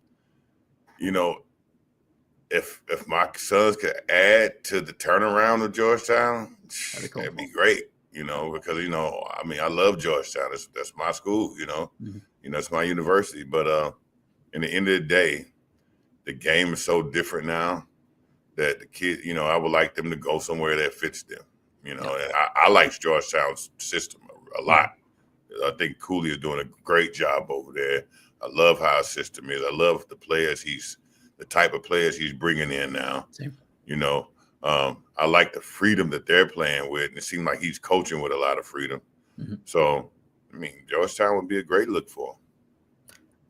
if my sons could add to the turnaround of Georgetown, that'd be great. Because I love Georgetown. That's my school. It's my university. But in the end of the day, the game is so different now that the kids, I would like them to go somewhere that fits them. And I like Georgetown's system a lot. I think Cooley is doing a great job over there. I love how his system is. I love the type of players he's bringing in now. Same. I like the freedom that they're playing with. And it seems like he's coaching with a lot of freedom. Mm-hmm. So, Georgetown would be a great look for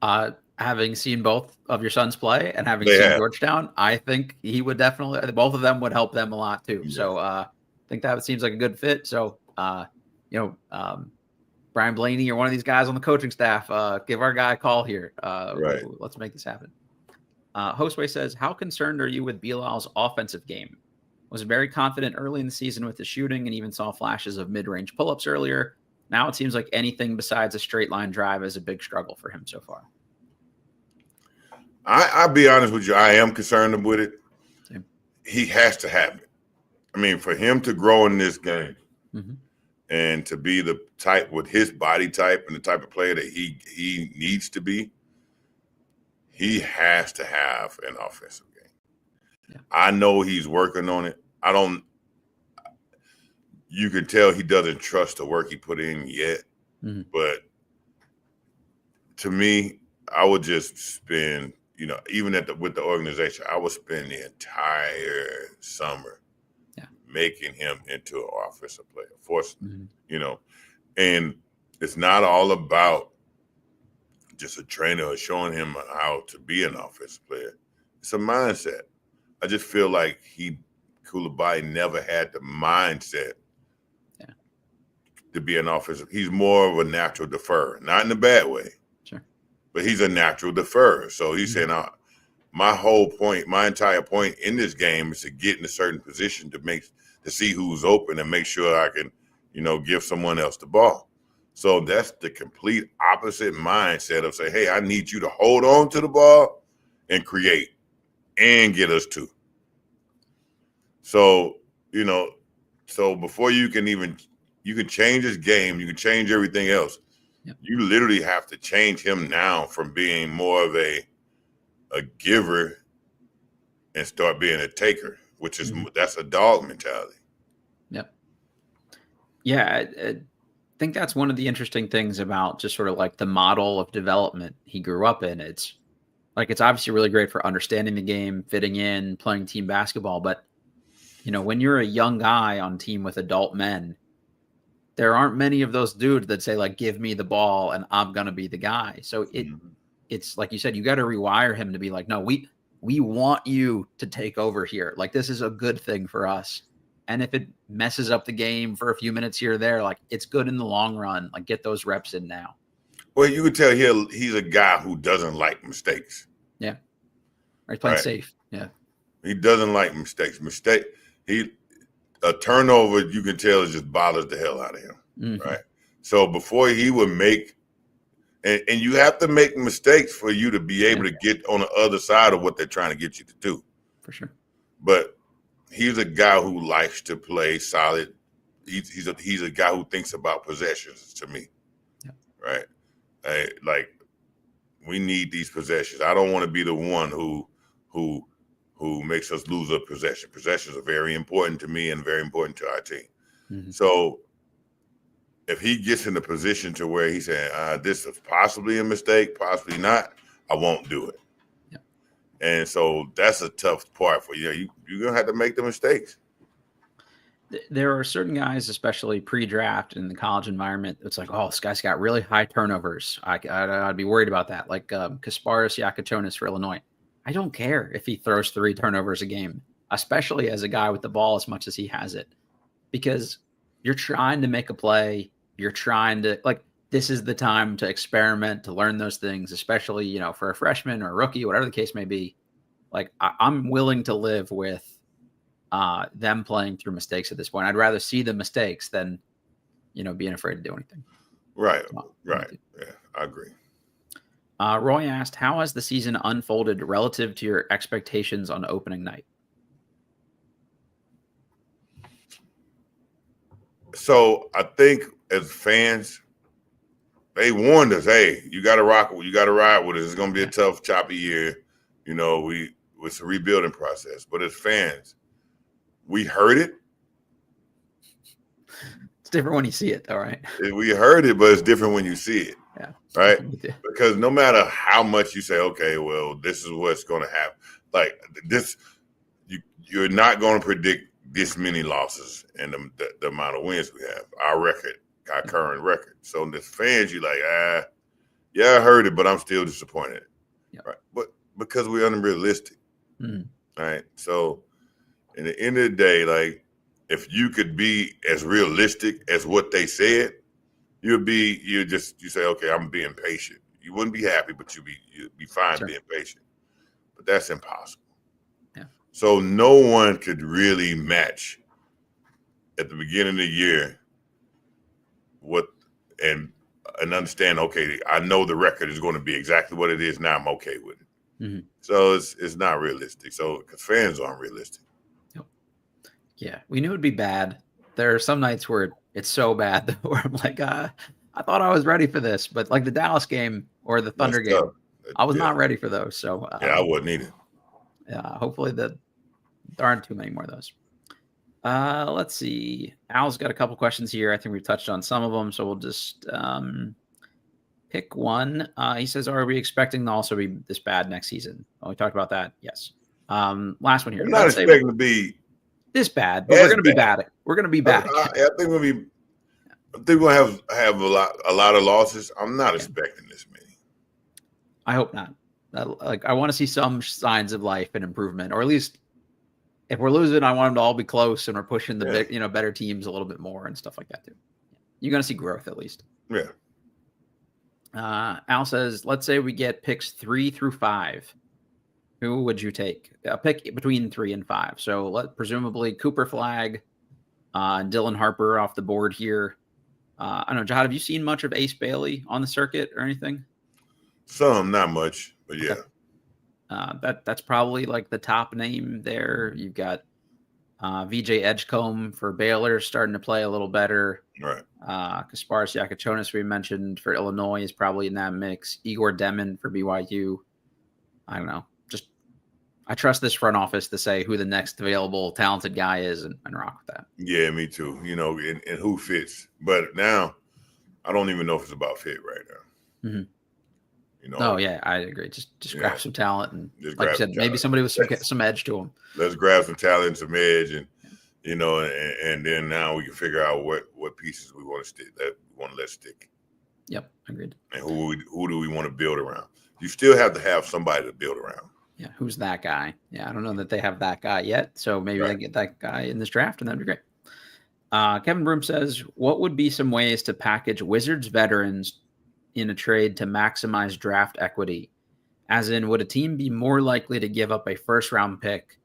him. Having seen both of your sons play and having seen Georgetown, I think he would definitely, both of them would help them a lot too. Yeah. So I think that seems like a good fit. So, Brian Blaney or one of these guys on the coaching staff, give our guy a call here. Right. Let's make this happen. Hostway says, how concerned are you with Bilal's offensive game? Was very confident early in the season with the shooting and even saw flashes of mid-range pull-ups earlier. Now it seems like anything besides a straight line drive is a big struggle for him so far. I'll be honest with you. I am concerned with it. Same. He has to have it. For him to grow in this game and to be the type with his body type and the type of player that he needs to be, he has to have an offensive game. Yeah. I know he's working on it. You can tell he doesn't trust the work he put in yet. Mm-hmm. But to me, I would just spend, even with the organization, I would spend the entire summer making him into an offensive player, forcing, and it's not all about just a trainer showing him how to be an offensive player. It's a mindset. I just feel like Coulibaly never had the mindset to be an offensive. He's more of a natural deferrer, not in a bad way. Sure. But he's a natural deferrer. So he's saying, my entire point in this game is to get in a certain position to see who's open and make sure I can, give someone else the ball. So that's the complete opposite mindset of say, hey, I need you to hold on to the ball and create and get us two. So, so before you can change his game, you can change everything else. Yep. You literally have to change him now from being more of a giver and start being a taker, which is that's a dog mentality. Yep. Yeah, I think that's one of the interesting things about just sort of like the model of development he grew up in. It's obviously really great for understanding the game, fitting in, playing team basketball. But, when you're a young guy on team with adult men, there aren't many of those dudes that say, like, give me the ball and I'm going to be the guy. So it's like you said, you got to rewire him to be like, no, we want you to take over here. Like, this is a good thing for us. And if it messes up the game for a few minutes here or there, like, it's good in the long run. Like, get those reps in now. Well, you could tell he's a guy who doesn't like mistakes. Yeah. Or he's playing safe. Yeah. He doesn't like mistakes. A turnover, you can tell, it just bothers the hell out of him. Mm-hmm. Right. So before he would make, and you have to make mistakes for you to be able to get on the other side of what they're trying to get you to do. For sure. But he's a guy who likes to play solid. He's a guy who thinks about possessions to me. Yeah. Right. We need these possessions. I don't want to be the one who makes us lose a possession. Possessions are very important to me and very important to our team. Mm-hmm. So if he gets in a position to where he's saying, this is possibly a mistake, possibly not, I won't do it. Yeah. And so that's a tough part for you. You're going to have to make the mistakes. There are certain guys, especially pre-draft in the college environment, it's like, oh, this guy's got really high turnovers. I'd be worried about that. Like Kasparas Yakatonis for Illinois. I don't care if he throws 3 turnovers a game, especially as a guy with the ball as much as he has it, because you're trying to make a play. You're trying to, this is the time to experiment, to learn those things, especially, for a freshman or a rookie, whatever the case may be. Like, I'm willing to live with them playing through mistakes at this point. I'd rather see the mistakes than, being afraid to do anything. Right. Yeah, I agree. Roy asked, how has the season unfolded relative to your expectations on opening night? So I think as fans, they warned us, hey, you got to rock it. You got to ride with it. It's going to be a tough, choppy year. It's a rebuilding process. But as fans, we heard it. It's different when you see it, though, right? We heard it, but it's different when you see it. Yeah. Right? Because no matter how much you say, okay, well, this is what's going to happen. Like this, you're not going to predict this many losses and the amount of wins we have. Our current record. So as fans, you're like, yeah, I heard it, but I'm still disappointed. Yep. Right? But because we're unrealistic. Right? So in the end of the day, like, if you could be as realistic as what they said, you say, okay, I'm being patient. You wouldn't be happy, but you'd be fine being patient. But that's impossible. Yeah. So no one could really match at the beginning of the year and understand, okay, I know the record is going to be exactly what it is now. I'm okay with it. Mm-hmm. So it's not realistic. So because fans aren't realistic. Yep. Yeah, we knew it'd be bad. There are some nights where it's so bad where I'm like, I thought I was ready for this, but like the Dallas game or the Thunder game, I was not ready for those. So I wasn't either. Yeah, hopefully there aren't too many more of those. Let's see. Al's got a couple questions here. I think we've touched on some of them, so we'll just pick one. He says, are we expecting to also be this bad next season? Well, we talked about that. Yes. Last one here. We're not expecting to be this bad, but we're going to be bad. We're going to be bad. I think we'll have a lot of losses. I'm not expecting this many. I hope not. I want to see some signs of life and improvement, or at least if we're losing, I want them to all be close and we're pushing the big, better teams a little bit more and stuff like that too. You're going to see growth at least. Yeah. Al says, let's say we get picks 3 through 5. Who would you take? A pick between 3 and 5. So presumably Cooper Flagg and Dylan Harper off the board here. I don't know, Jahad, have you seen much of Ace Bailey on the circuit or anything? Some, not much, but yeah. Okay. That's probably like the top name there. You've got VJ Edgecombe for Baylor starting to play a little better. Right. Kasparis Yakachonis, we mentioned, for Illinois is probably in that mix. Igor Demon for BYU. I don't know. I trust this front office to say who the next available talented guy is and rock with that. Yeah, me too. And who fits. But now I don't even know if it's about fit right now. Mm-hmm. Oh, yeah, I agree. Just grab some talent and, like you said, maybe somebody with some edge to them. Let's grab some talent and some edge, and and then now we can figure out what pieces we want to stick, that we want to let stick. Yep, agreed. And who do we want to build around? You still have to have somebody to build around. Yeah, who's that guy? Yeah, I don't know that they have that guy yet, so maybe they get that guy in this draft, and that'd be great. Kevin Broom says, what would be some ways to package Wizards veterans in a trade to maximize draft equity? As in, would a team be more likely to give up a first-round pick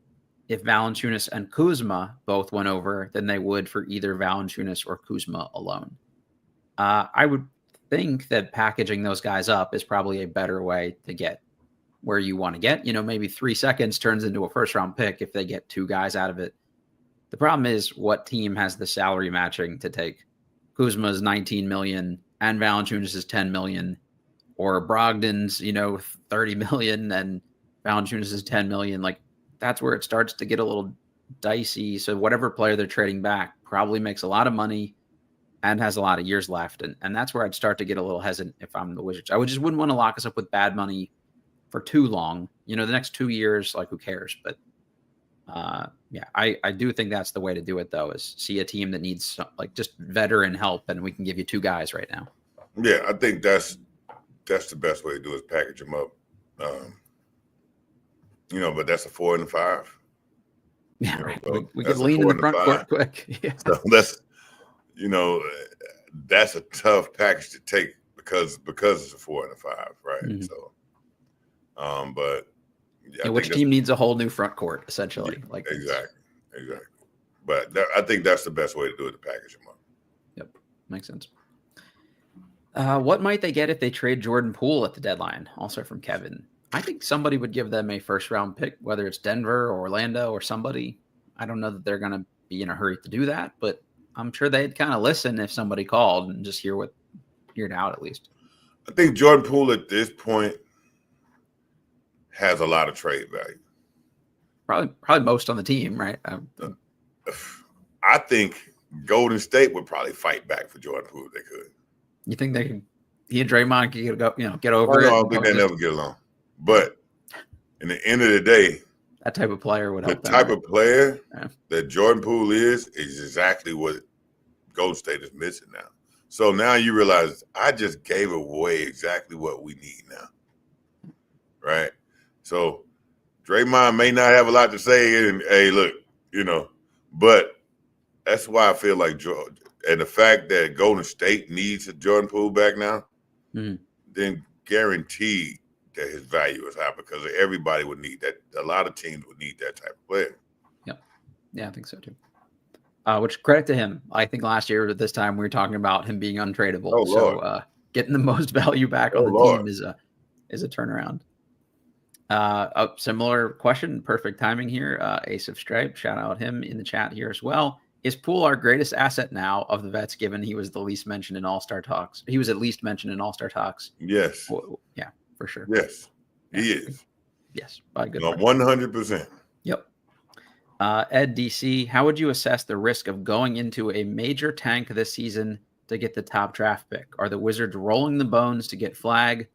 if Valanciunas and Kuzma both went over than they would for either Valanciunas or Kuzma alone? I would think that packaging those guys up is probably a better way to get where you want to get. Maybe 3 seconds turns into a first-round pick if they get 2 guys out of it. The problem is, what team has the salary matching to take Kuzma's $19 million and Valanciunas is $10 million, or Brogdon's, $30 million and Valanciunas is $10 million? Like, that's where it starts to get a little dicey. So whatever player they're trading back probably makes a lot of money and has a lot of years left. And that's where I'd start to get a little hesitant if I'm the Wizards. I just wouldn't want to lock us up with bad money for too long. The next 2 years, like, who cares? But I do think that's the way to do it, though, is see a team that needs just veteran help, and we can give you 2 guys right now. Yeah, I think that's the best way to do it, is package them up. But that's a 4 and a 5. Yeah, right. So we could lean in the front court quick. Yeah. So that's a tough package to take because it's a 4 and a 5, right? Mm-hmm. So, but which team needs a whole new front court, essentially? Yeah, exactly. Exactly. But I think that's the best way to do it, to package them up. Yep. Makes sense. What might they get if they trade Jordan Poole at the deadline? Also from Kevin. I think somebody would give them a first-round pick, whether it's Denver or Orlando or somebody. I don't know that they're going to be in a hurry to do that, but I'm sure they'd kind of listen if somebody called and just hear it out at least. I think Jordan Poole at this point has a lot of trade value. Probably most on the team, right? I think Golden State would probably fight back for Jordan Poole if they could. You think they can? He and Draymond could get over it? I don't think they never get along. But in the end of the day, that type of player would help. The type of player that Jordan Poole is exactly what Golden State is missing now. So now you realize I just gave away exactly what we need now, right? So Draymond may not have a lot to say, and hey, look, but that's why I feel like Georgia, and the fact that Golden State needs a Jordan Poole back now, then guaranteed that his value is high because everybody would need that. A lot of teams would need that type of player. Yeah, I think so too. Which credit to him. I think last year at this time we were talking about him being untradeable. Oh, Lord. Getting the most value back on the team is a turnaround. A similar question, perfect timing here. Ace of Stripe, shout out him in the chat here as well. Is Poole our greatest asset now of the vets, given he was the least mentioned in All-Star talks? He was at least mentioned in All-Star talks. Yes. Yeah, for sure. Yes, he is. Yes, by good. 100%. Yep. Ed DC, how would you assess the risk of going into a major tank this season to get the top draft pick? Are the Wizards rolling the bones to get Flagg?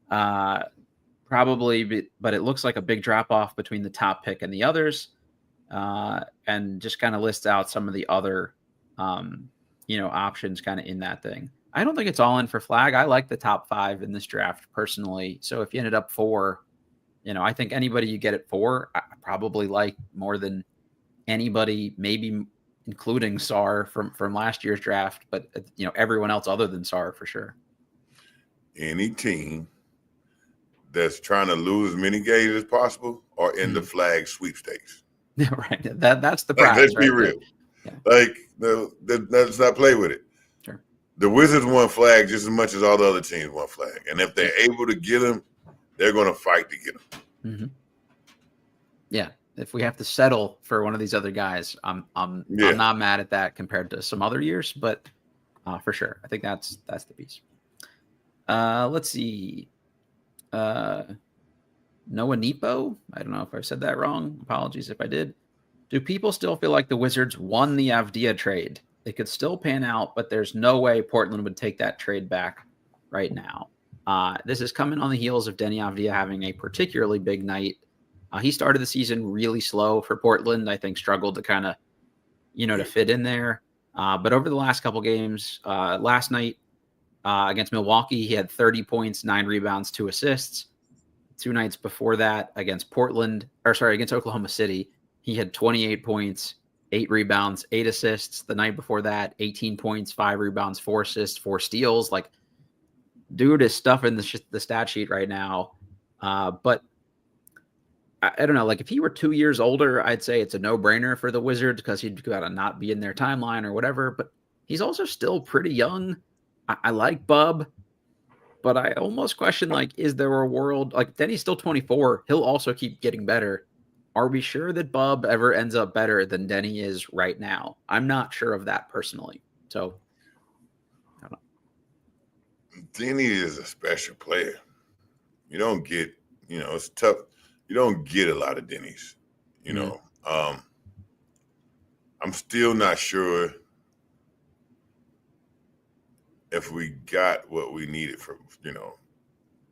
Probably, but it looks like a big drop off between the top pick and the others. And just kind of lists out some of the other, options kind of in that thing. I don't think it's all in for Flagg. I like the top 5 in this draft personally. So if you ended up 4, I think anybody you get at 4, I probably like more than anybody, maybe including Sarr from last year's draft, but everyone else other than Sarr for sure. Any team that's trying to lose as many games as possible are in the Flagg sweepstakes. Right. That's the prize. Let's be real. Yeah. Let's not play with it. Sure. The Wizards want Flagg just as much as all the other teams want Flagg. And if they're able to get him, they're going to fight to get him. Mm-hmm. Yeah. If we have to settle for one of these other guys, I'm not mad at that compared to some other years, but for sure. I think that's the piece. Let's see. Noah Nepo, I don't know if I said that wrong. Apologies if I did. Do people still feel like the Wizards won the Avdija trade? They could still pan out, but there's no way Portland would take that trade back right now. This is coming on the heels of Denny Avdija having a particularly big night. He started the season really slow for Portland. I think struggled to kind of, to fit in there. But over the last couple games, last night against Milwaukee, he had 30 points, 9 rebounds, 2 assists. 2 nights before that against Oklahoma City, he had 28 points, 8 rebounds, 8 assists. The night before that, 18 points, 5 rebounds, 4 assists, 4 steals. Like, dude is stuffing the stat sheet right now. But I don't know. Like, if he were 2 years older, I'd say it's a no-brainer for the Wizards because he'd gotta not be in their timeline or whatever. But he's also still pretty young. I like Bub. But I almost question, is there a world, Denny's still 24. He'll also keep getting better. Are we sure that Bub ever ends up better than Denny is right now? I'm not sure of that personally. So, I don't know. Denny is a special player. You don't get, it's tough. You don't get a lot of Denny's, I'm still not sure if we got what we needed from,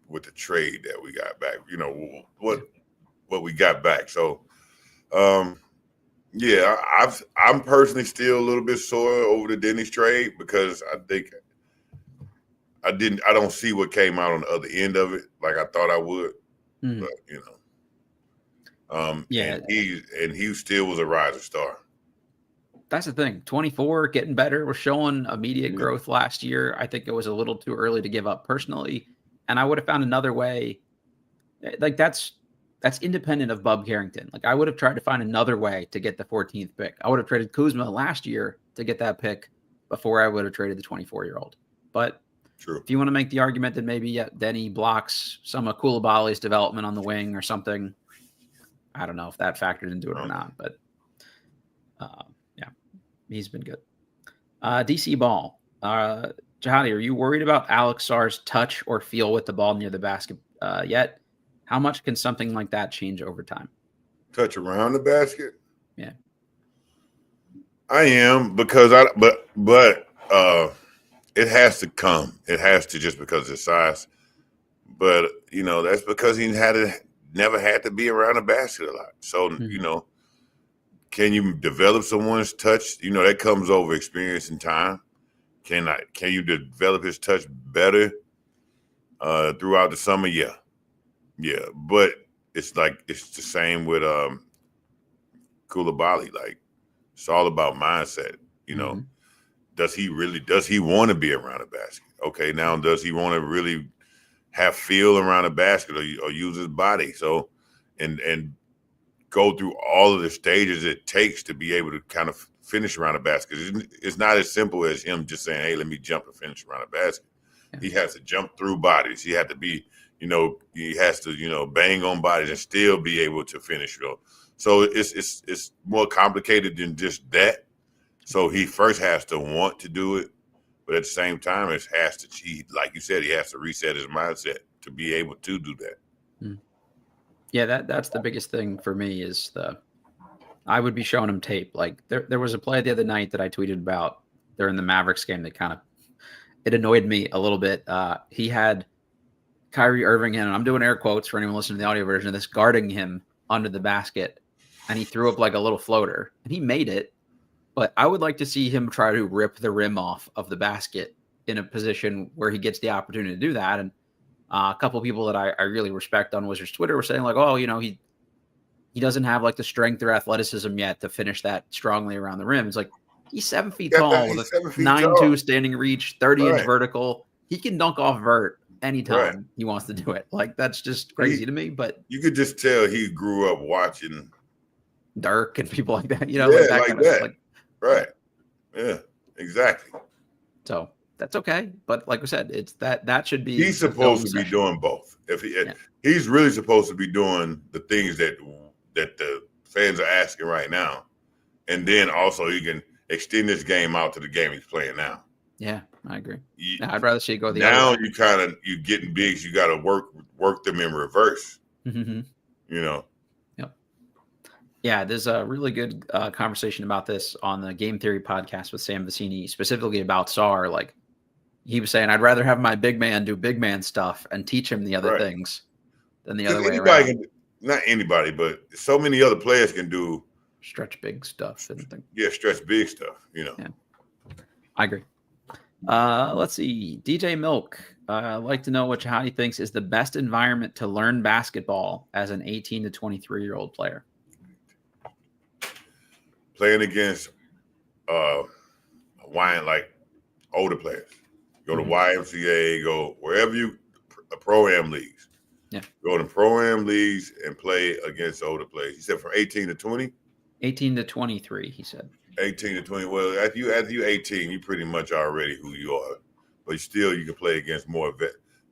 with the trade that we got back, what we got back. So, I'm personally still a little bit sore over the Denny's trade because I think I don't see what came out on the other end of it like I thought I would, but and he still was a rising star. That's the thing. 24, getting better. We're showing immediate growth last year. I think it was a little too early to give up personally. And I would have found another way. That's That's independent of Bub Carrington. Like, I would have tried to find another way to get the 14th pick. I would have traded Kuzma last year to get that pick before I would have traded the 24-year-old. But True. If you want to make the argument that maybe Denny blocks some of Koulibaly's development on the wing or something, I don't know if that factored into it or not. But yeah, he's been good. DC Ball. Jahadi, are you worried about Alex Sarr's touch or feel with the ball near the basket yet? How much can something like that change over time? Touch around the basket? Yeah. I am, because it has to come. It has to, just because of his size. But, that's because he never had to be around the basket a lot. So, can you develop someone's touch? That comes over experience and time. Can you develop his touch better throughout the summer? Yeah. Yeah. But it's the same with Koulibaly. Like, it's all about mindset, Does he want to be around a basket? Okay, now does he want to really have feel around a basket or use his body? So, and go through all of the stages it takes to be able to kind of finish around a basket. It's not as simple as him just saying, "Hey, let me jump and finish around a basket." Yeah. He has to jump through bodies. He has to be, he has to, bang on bodies and still be able to finish. So it's more complicated than just that. So he first has to want to do it, but at the same time, it has to cheat. Like you said, he has to reset his mindset to be able to do that. Yeah, that's the biggest thing for me is I would be showing him tape. Like there was a play the other night that I tweeted about during the Mavericks game that it annoyed me a little bit. He had Kyrie Irving in, and I'm doing air quotes for anyone listening to the audio version of this, guarding him under the basket, and he threw up like a little floater, and he made it. But I would like to see him try to rip the rim off of the basket in a position where he gets the opportunity to do that. And a couple of people that I really respect on Wizards Twitter were saying like, oh, he doesn't have like the strength or athleticism yet to finish that strongly around the rim. It's like, he's 7 feet tall with a 9'2" standing reach, 30-inch vertical. He can dunk off vert anytime he wants to do it. Like, that's just crazy to me. But you could just tell he grew up watching Dirk and people like that, Right. Yeah, exactly. So that's okay. But like I said, it's that should be. He's supposed to be doing both. He's really supposed to be doing the things that the fans are asking right now. And then also he can extend this game out to the game he's playing now. Yeah, I agree. I'd rather see it go the other way. Now you're getting bigs, you got to work them in reverse. Mm-hmm. Yep. Yeah, there's a really good conversation about this on the Game Theory podcast with Sam Vecini, specifically about Sarr. Like, he was saying, I'd rather have my big man do big man stuff and teach him the other things than the other way around. Not anybody, but so many other players can do stretch big stuff. Stretch big stuff, Yeah, I agree. Let's see. DJ Milk. I'd like to know what Jahadi thinks is the best environment to learn basketball as an 18 to 23-year-old player. Playing against like older players. Go to YMCA, go wherever pro-am leagues. Yeah. Go to pro-am leagues and play against older players. He said from 18 to 20? 18 to 23, he said. 18 to 20. Well, after you 18, you pretty much already who you are. But still, you can play against more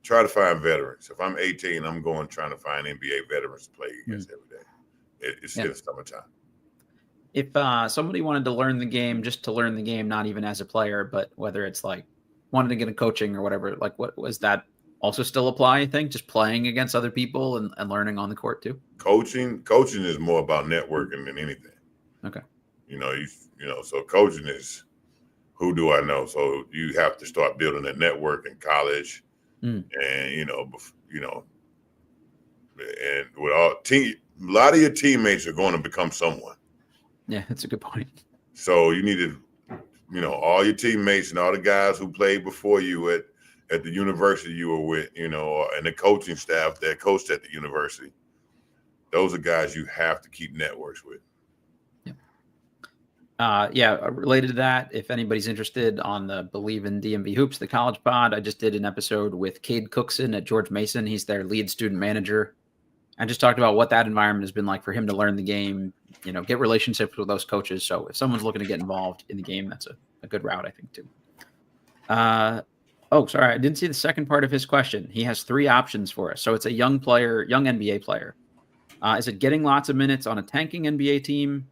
try to find veterans. If I'm 18, I'm trying to find NBA veterans to play against every day. It's still summertime. If somebody wanted to learn the game, just to learn the game, not even as a player, but whether it's like wanted to get a coaching or whatever, like what was that also still apply, I think, just playing against other people and learning on the court too? Coaching is more about networking than anything. Okay. So coaching is who do I know? So you have to start building a network in college and, and with a lot of your teammates are going to become someone. Yeah, that's a good point. So you need to, all your teammates and all the guys who played before you at the university you were with, and the coaching staff that coached at the university. Those are guys you have to keep networks with. Related to that, if anybody's interested on the Believe in DMV Hoops, the college pod, I just did an episode with Cade Cookson at George Mason. He's their lead student manager. And just talked about what that environment has been like for him to learn the game, get relationships with those coaches. So if someone's looking to get involved in the game, that's a good route, I think, too. Sorry, I didn't see the second part of his question. He has 3 options for us. So it's a young NBA player. Is it getting lots of minutes on a tanking NBA team,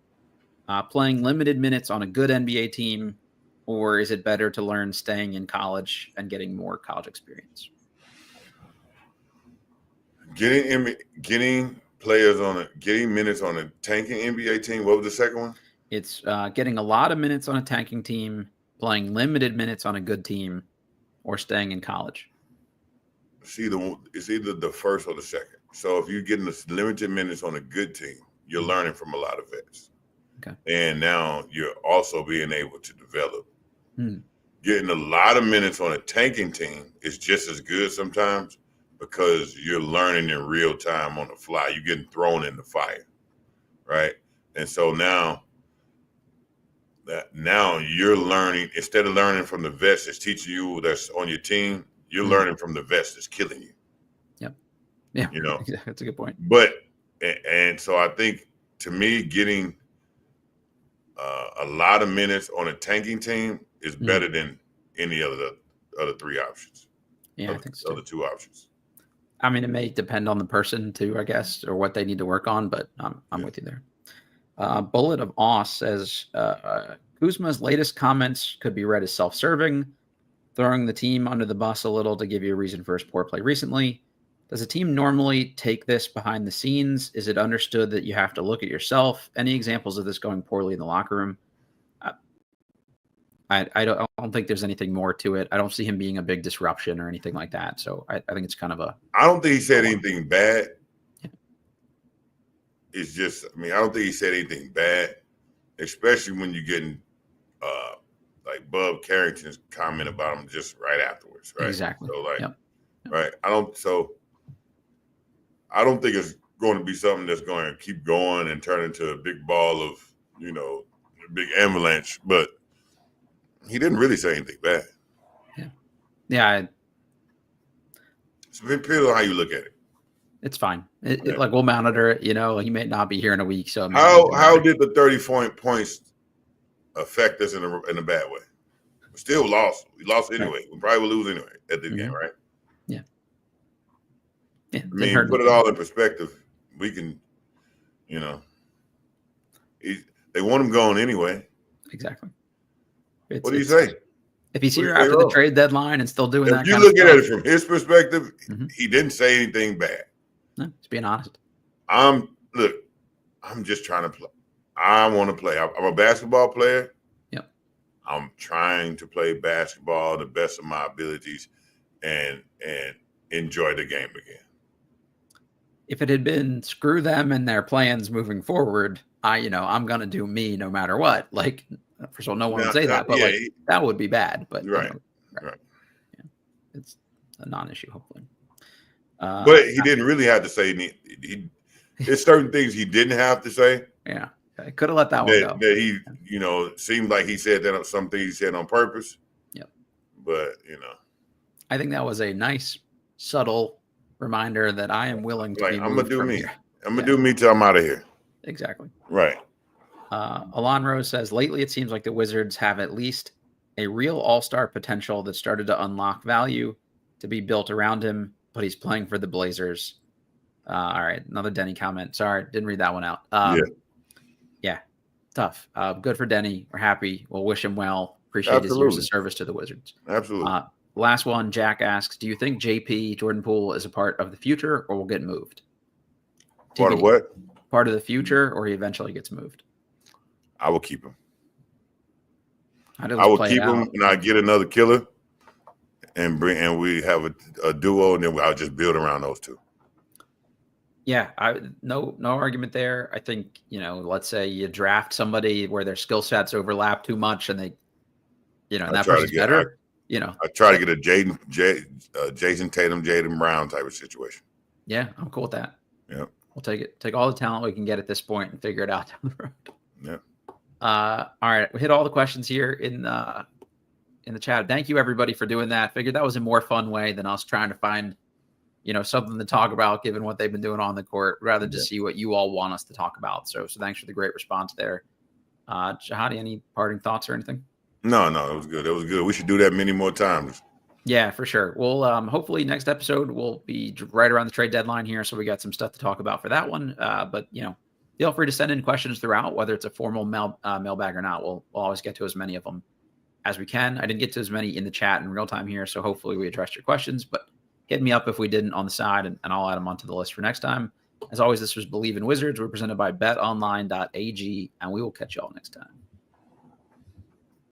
playing limited minutes on a good NBA team, or is it better to learn staying in college and getting more college experience? Getting minutes on a tanking NBA team. What was the second one? It's getting a lot of minutes on a tanking team, playing limited minutes on a good team, or staying in college. It's either the first or the second. So if you're getting the limited minutes on a good team, you're learning from a lot of vets. Okay. And now you're also being able to develop. Getting a lot of minutes on a tanking team is just as good sometimes because you're learning in real time on the fly. You're getting thrown in the fire, right? And so now you're learning, instead of learning from the vets that's teaching you that's on your team, you're learning from the vets that's killing you. Yep. Yeah. That's a good point. But, and so I think, to me, getting a lot of minutes on a tanking team is better than any of the other 3 options. Yeah, I think so. Other 2 options. I mean, it may depend on the person too, I guess, or what they need to work on, but I'm with you there. Bullet of Oz says, Kuzma's latest comments could be read as self-serving, throwing the team under the bus a little to give you a reason for his poor play recently. Does a team normally take this behind the scenes? Is it understood that you have to look at yourself? Any examples of this going poorly in the locker room? I don't think there's anything more to it. I don't see him being a big disruption or anything like that. So I think it's kind of I don't think he said anything bad. Yeah. It's just, I don't think he said anything bad, especially when you're getting like Bub Carrington's comment about him just right afterwards, right? Exactly. So right. I don't think it's going to be something that's going to keep going and turn into a big ball of, a big avalanche, but he didn't really say anything bad. Yeah. It's depends on how you look at it. It's fine. Like, we'll monitor it. He may not be here in a week. So how did the 30 points affect us in a bad way? We still lost. We lost anyway. Right. We probably will lose anyway at this game, right? Yeah. Put it all in perspective. We can, they want him gone anyway. Exactly. What do you say? If he's here after the trade dedeadline and still doing that, if you look at it from his perspective, he didn't say anything bad. No, he's being honest. I'm just trying to play. I want to play. I'm a basketball player. Yep. I'm trying to play basketball the best of my abilities and enjoy the game again. If it had been screw them and their plans moving forward, I'm gonna do me no matter what. Like, first of all, no one would say that, but that would be bad. But right. Yeah, it's a non-issue, hopefully. But he didn't really have to say. There's certain things he didn't have to say. Yeah, I could have let that one go. That he, seemed like he said that some things he said on purpose. Yep. But I think that was a nice, subtle reminder that I am willing to be moved. I'm gonna do me. Here. I'm gonna do me till I'm out of here. Exactly. Right. Alon Rose says, lately it seems like the Wizards have at least a real all-star potential that started to unlock value to be built around him, but he's playing for the Blazers. All right, another Denny comment. Sorry, didn't read that one out. Yeah, tough. Good for Denny. We're happy. We'll wish him well. Appreciate his years of service to the Wizards. Absolutely. Last one, Jack asks, do you think JP, Jordan Poole, is a part of the future or will get moved? Part of what? Part of the future, or he eventually gets moved? I will keep him. I will keep him, and I get another killer, and we have a duo, and then I'll just build around those two. Yeah, no argument there. I think let's say you draft somebody where their skill sets overlap too much, and they, and that person's better. I try to get a Jason Tatum, Jaden Brown type of situation. Yeah, I'm cool with that. Yeah, we'll take all the talent we can get at this point and figure it out down the road. Yeah. All right, we hit all the questions here in the chat. Thank you everybody for doing that. Figured that was a more fun way than us trying to find something to talk about given what they've been doing on the court, rather just see what you all want us to talk about. So thanks for the great response there. Jahadi, any parting thoughts or anything? No, it was good. It was good. We should do that many more times. Yeah, for sure. Well, hopefully next episode will be right around the trade deadline here. So we got some stuff to talk about for that one. But, feel free to send in questions throughout, whether it's a formal mailbag or not. We'll always get to as many of them as we can. I didn't get to as many in the chat in real time here, so hopefully we addressed your questions, but hit me up if we didn't on the side, and I'll add them onto the list for next time. As always, this was Believe in Wizards. We're presented by betonline.ag, and we will catch you all next time.